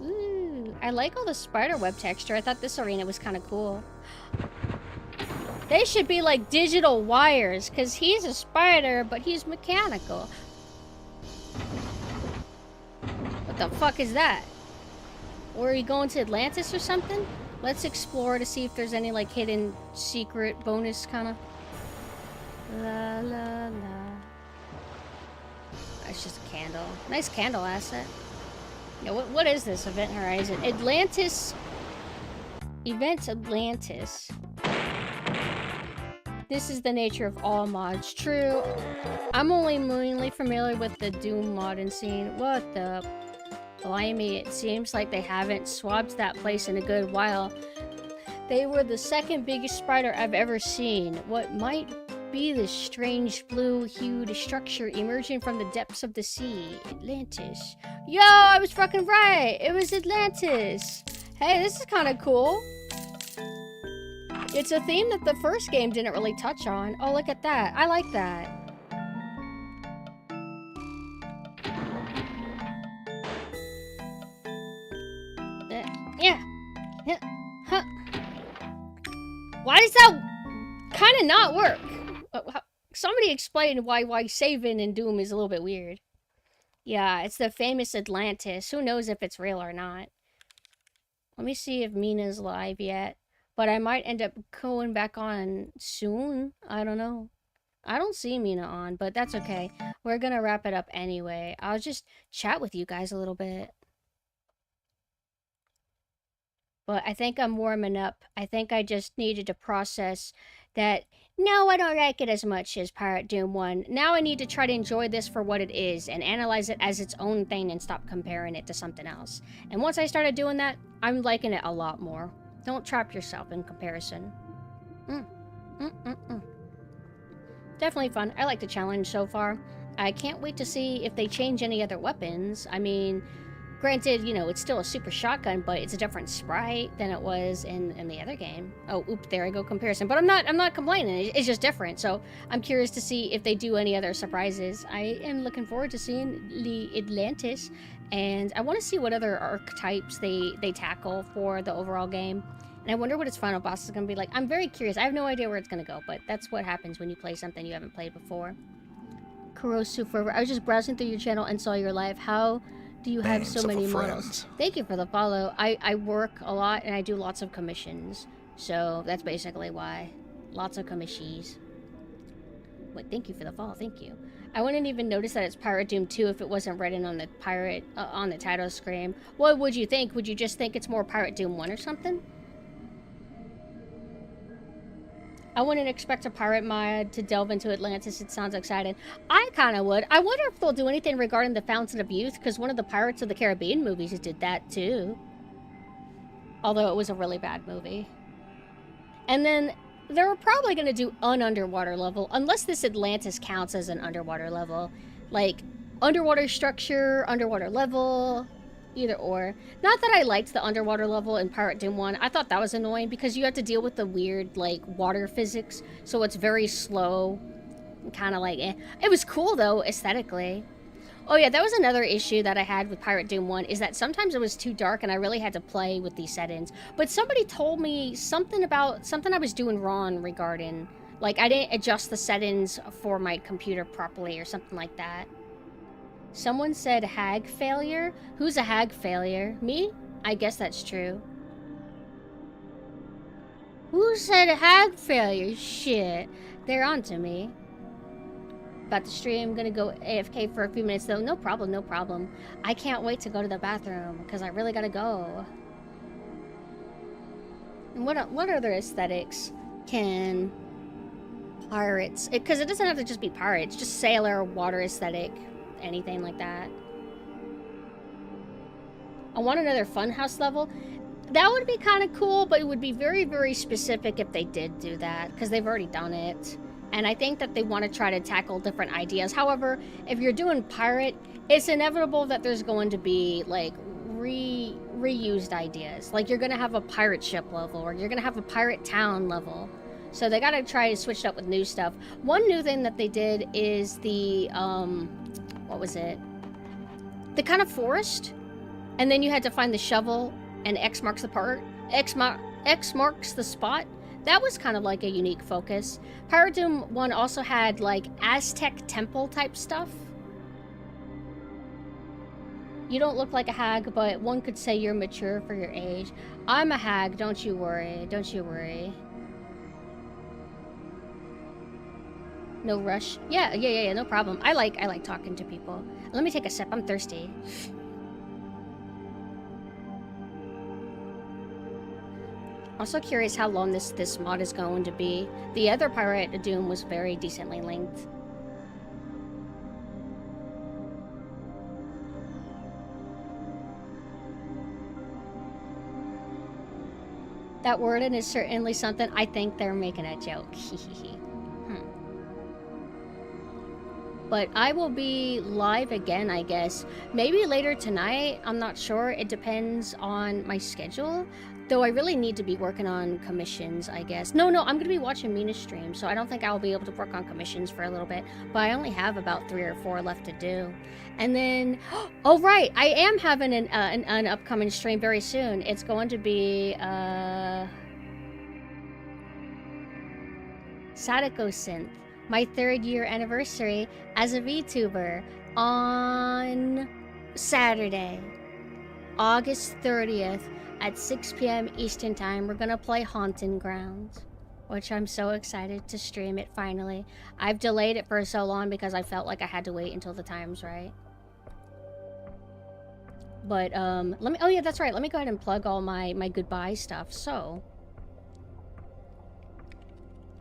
Ooh, I like all the spiderweb texture. I thought this arena was kind of cool. They should be like digital wires, because he's a spider, but he's mechanical. What the fuck is that? Or are you going to Atlantis or something? Let's explore to see if there's any like hidden secret bonus kind of. La la la. That's just a candle. Nice candle asset. Yeah, what is this? Event Horizon. Atlantis. Event Atlantis. This is the nature of all mods. True. I'm only mainly familiar with the Doom modding scene. What the blimey, it seems like they haven't swapped that place in a good while. They were the second biggest spider I've ever seen. What might be this strange blue-hued structure emerging from the depths of the sea? Atlantis. Yo, I was fucking right! It was Atlantis! Hey, this is kind of cool. It's a theme that the first game didn't really touch on. Oh, look at that. I like that. Yeah. Huh. Why does that kind of not work? Somebody explain why saving in Doom is a little bit weird. Yeah, it's the famous Atlantis. Who knows if it's real or not? Let me see if Mina's live yet. But I might end up going back on soon. I don't know. I don't see Mina on, but that's okay. We're gonna wrap it up anyway. I'll just chat with you guys a little bit. But I think I'm warming up. I think I just needed to process that, no, I don't like it as much as Pirate Doom 1. Now I need to try to enjoy this for what it is and analyze it as its own thing and stop comparing it to something else. And once I started doing that, I'm liking it a lot more. Don't trap yourself in comparison. Definitely fun. I like the challenge so far. I can't wait to see if they change any other weapons. I mean, granted, you know, it's still a super shotgun, but it's a different sprite than it was in the other game. Oh, oop, there I go, comparison. But I'm not complaining. It's just different. So I'm curious to see if they do any other surprises. I am looking forward to seeing the Atlantis, and I want to see what other archetypes they tackle for the overall game. And I wonder what its final boss is going to be like. I'm very curious. I have no idea where it's going to go, but that's what happens when you play something you haven't played before. Kurosu Forever. I was just browsing through your channel and saw your live. How do you have so many models? Thank you for the follow. I work a lot and I do lots of commissions. So that's basically why. Lots of commissions. Wait, thank you for the follow. Thank you. I wouldn't even notice that it's Pirate Doom 2 if it wasn't written on the on the title screen. What would you think? Would you just think it's more Pirate Doom 1 or something? I wouldn't expect a pirate mod to delve into Atlantis. It sounds exciting. I kind of would. I wonder if they'll do anything regarding the Fountain of Youth, because one of the Pirates of the Caribbean movies did that too. Although it was a really bad movie. And then they're probably going to do an underwater level, unless this Atlantis counts as an underwater level. Like, underwater structure, underwater level, either or. Not that I liked the underwater level in Pirate Doom 1. I thought that was annoying because you have to deal with the weird, like, water physics. So it's very slow. Kind of like, eh. It was cool, though, aesthetically. Oh, yeah, that was another issue that I had with Pirate Doom 1, is that sometimes it was too dark and I really had to play with these settings. But somebody told me something about something I was doing wrong regarding, like, I didn't adjust the settings for my computer properly or something like that. Someone said hag failure? Who's a hag failure? Me? I guess that's true. Who said hag failure? Shit. They're onto me. About to stream. Gonna go AFK for a few minutes though. No problem, no problem. I can't wait to go to the bathroom because I really gotta go. And what other aesthetics can pirates... Because it doesn't have to just be pirates. Just sailor, water aesthetic. Anything like that. I want another funhouse level. That would be kind of cool, but it would be very, very specific if they did do that, because they've already done it. And I think that they want to try to tackle different ideas. However, if you're doing pirate, it's inevitable that there's going to be, like, reused ideas. Like, you're going to have a pirate ship level, or you're going to have a pirate town level. So they got to try to switch it up with new stuff. One new thing that they did is the, what was it? The kind of forest, and then you had to find the shovel, and X marks the part. X marks the spot. That was kind of like a unique focus. Pirate Doom 1 also had like Aztec temple type stuff. You don't look like a hag, but one could say you're mature for your age. I'm a hag, don't you worry. Don't you worry. No rush. Yeah, no problem. I like talking to people. Let me take a sip. I'm thirsty. Also curious how long this mod is going to be. The other Pirate Doom was very decently length. That wording is certainly something. I think they're making a joke. But I will be live again, I guess. Maybe later tonight. I'm not sure. It depends on my schedule. Though I really need to be working on commissions, I guess. No, I'm going to be watching Mina's stream, so I don't think I'll be able to work on commissions for a little bit. But I only have about 3 or 4 left to do. And then... Oh, right! I am having an upcoming stream very soon. It's going to be... PumpkinSynth. My 3rd year anniversary as a VTuber on Saturday, August 30th at 6 p.m. Eastern Time. We're gonna play Haunting Grounds, which I'm so excited to stream it finally. I've delayed it for so long because I felt like I had to wait until the time's right. But let me, oh yeah, that's right. Let me go ahead and plug all my goodbye stuff. So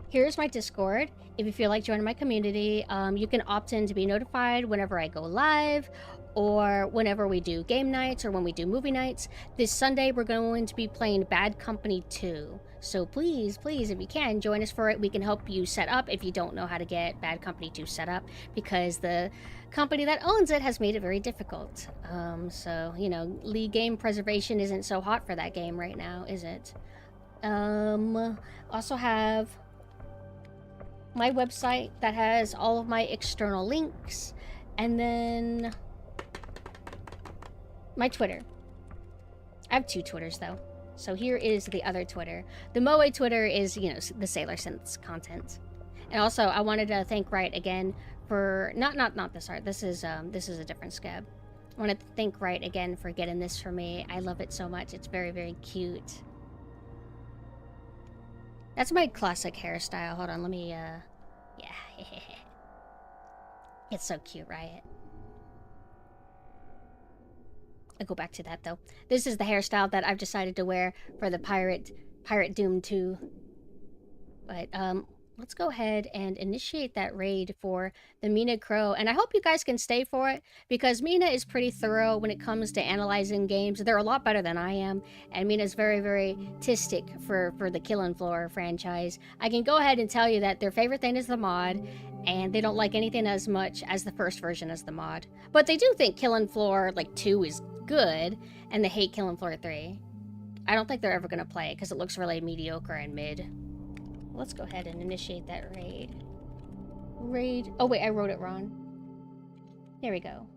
here's my Discord. If you feel like joining my community, you can opt in to be notified whenever I go live, or whenever we do game nights, or when we do movie nights. This Sunday, we're going to be playing Bad Company 2. So please, please, if you can, join us for it. We can help you set up if you don't know how to get Bad Company 2 set up, because the company that owns it has made it very difficult. So, you know, League game preservation isn't so hot for that game right now, is it? Also have my website that has all of my external links, and then my Twitter. I have 2 Twitters though. So here is the other Twitter. The Moe Twitter is, you know, the Sailor Synths content. And also, I wanted to thank Riot again for not this art. This is a different scab. I wanted to thank Riot again for getting this for me. I love it so much. It's very, very cute. That's my classic hairstyle. Hold on, let me yeah. It's so cute, Riot. I'll go back to that though. This is the hairstyle that I've decided to wear for the Pirate Doom 2. But let's go ahead and initiate that raid for the Mina Crow. And I hope you guys can stay for it, because Mina is pretty thorough when it comes to analyzing games. They're a lot better than I am. And Mina's very, very tistic for the Killing Floor franchise. I can go ahead and tell you that their favorite thing is the mod, and they don't like anything as much as the first version as the mod. But they do think Killing Floor, like, 2 is good, and they hate Killing Floor 3. I don't think they're ever going to play it, because it looks really mediocre and mid. Let's go ahead and initiate that raid. Oh wait, I wrote it wrong. There we go.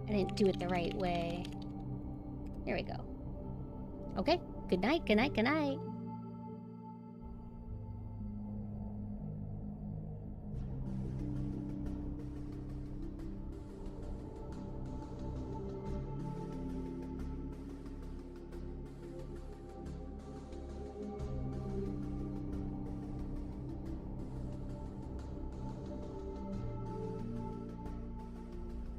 I didn't do it the right way. There we go. Okay, good night, good night, good night.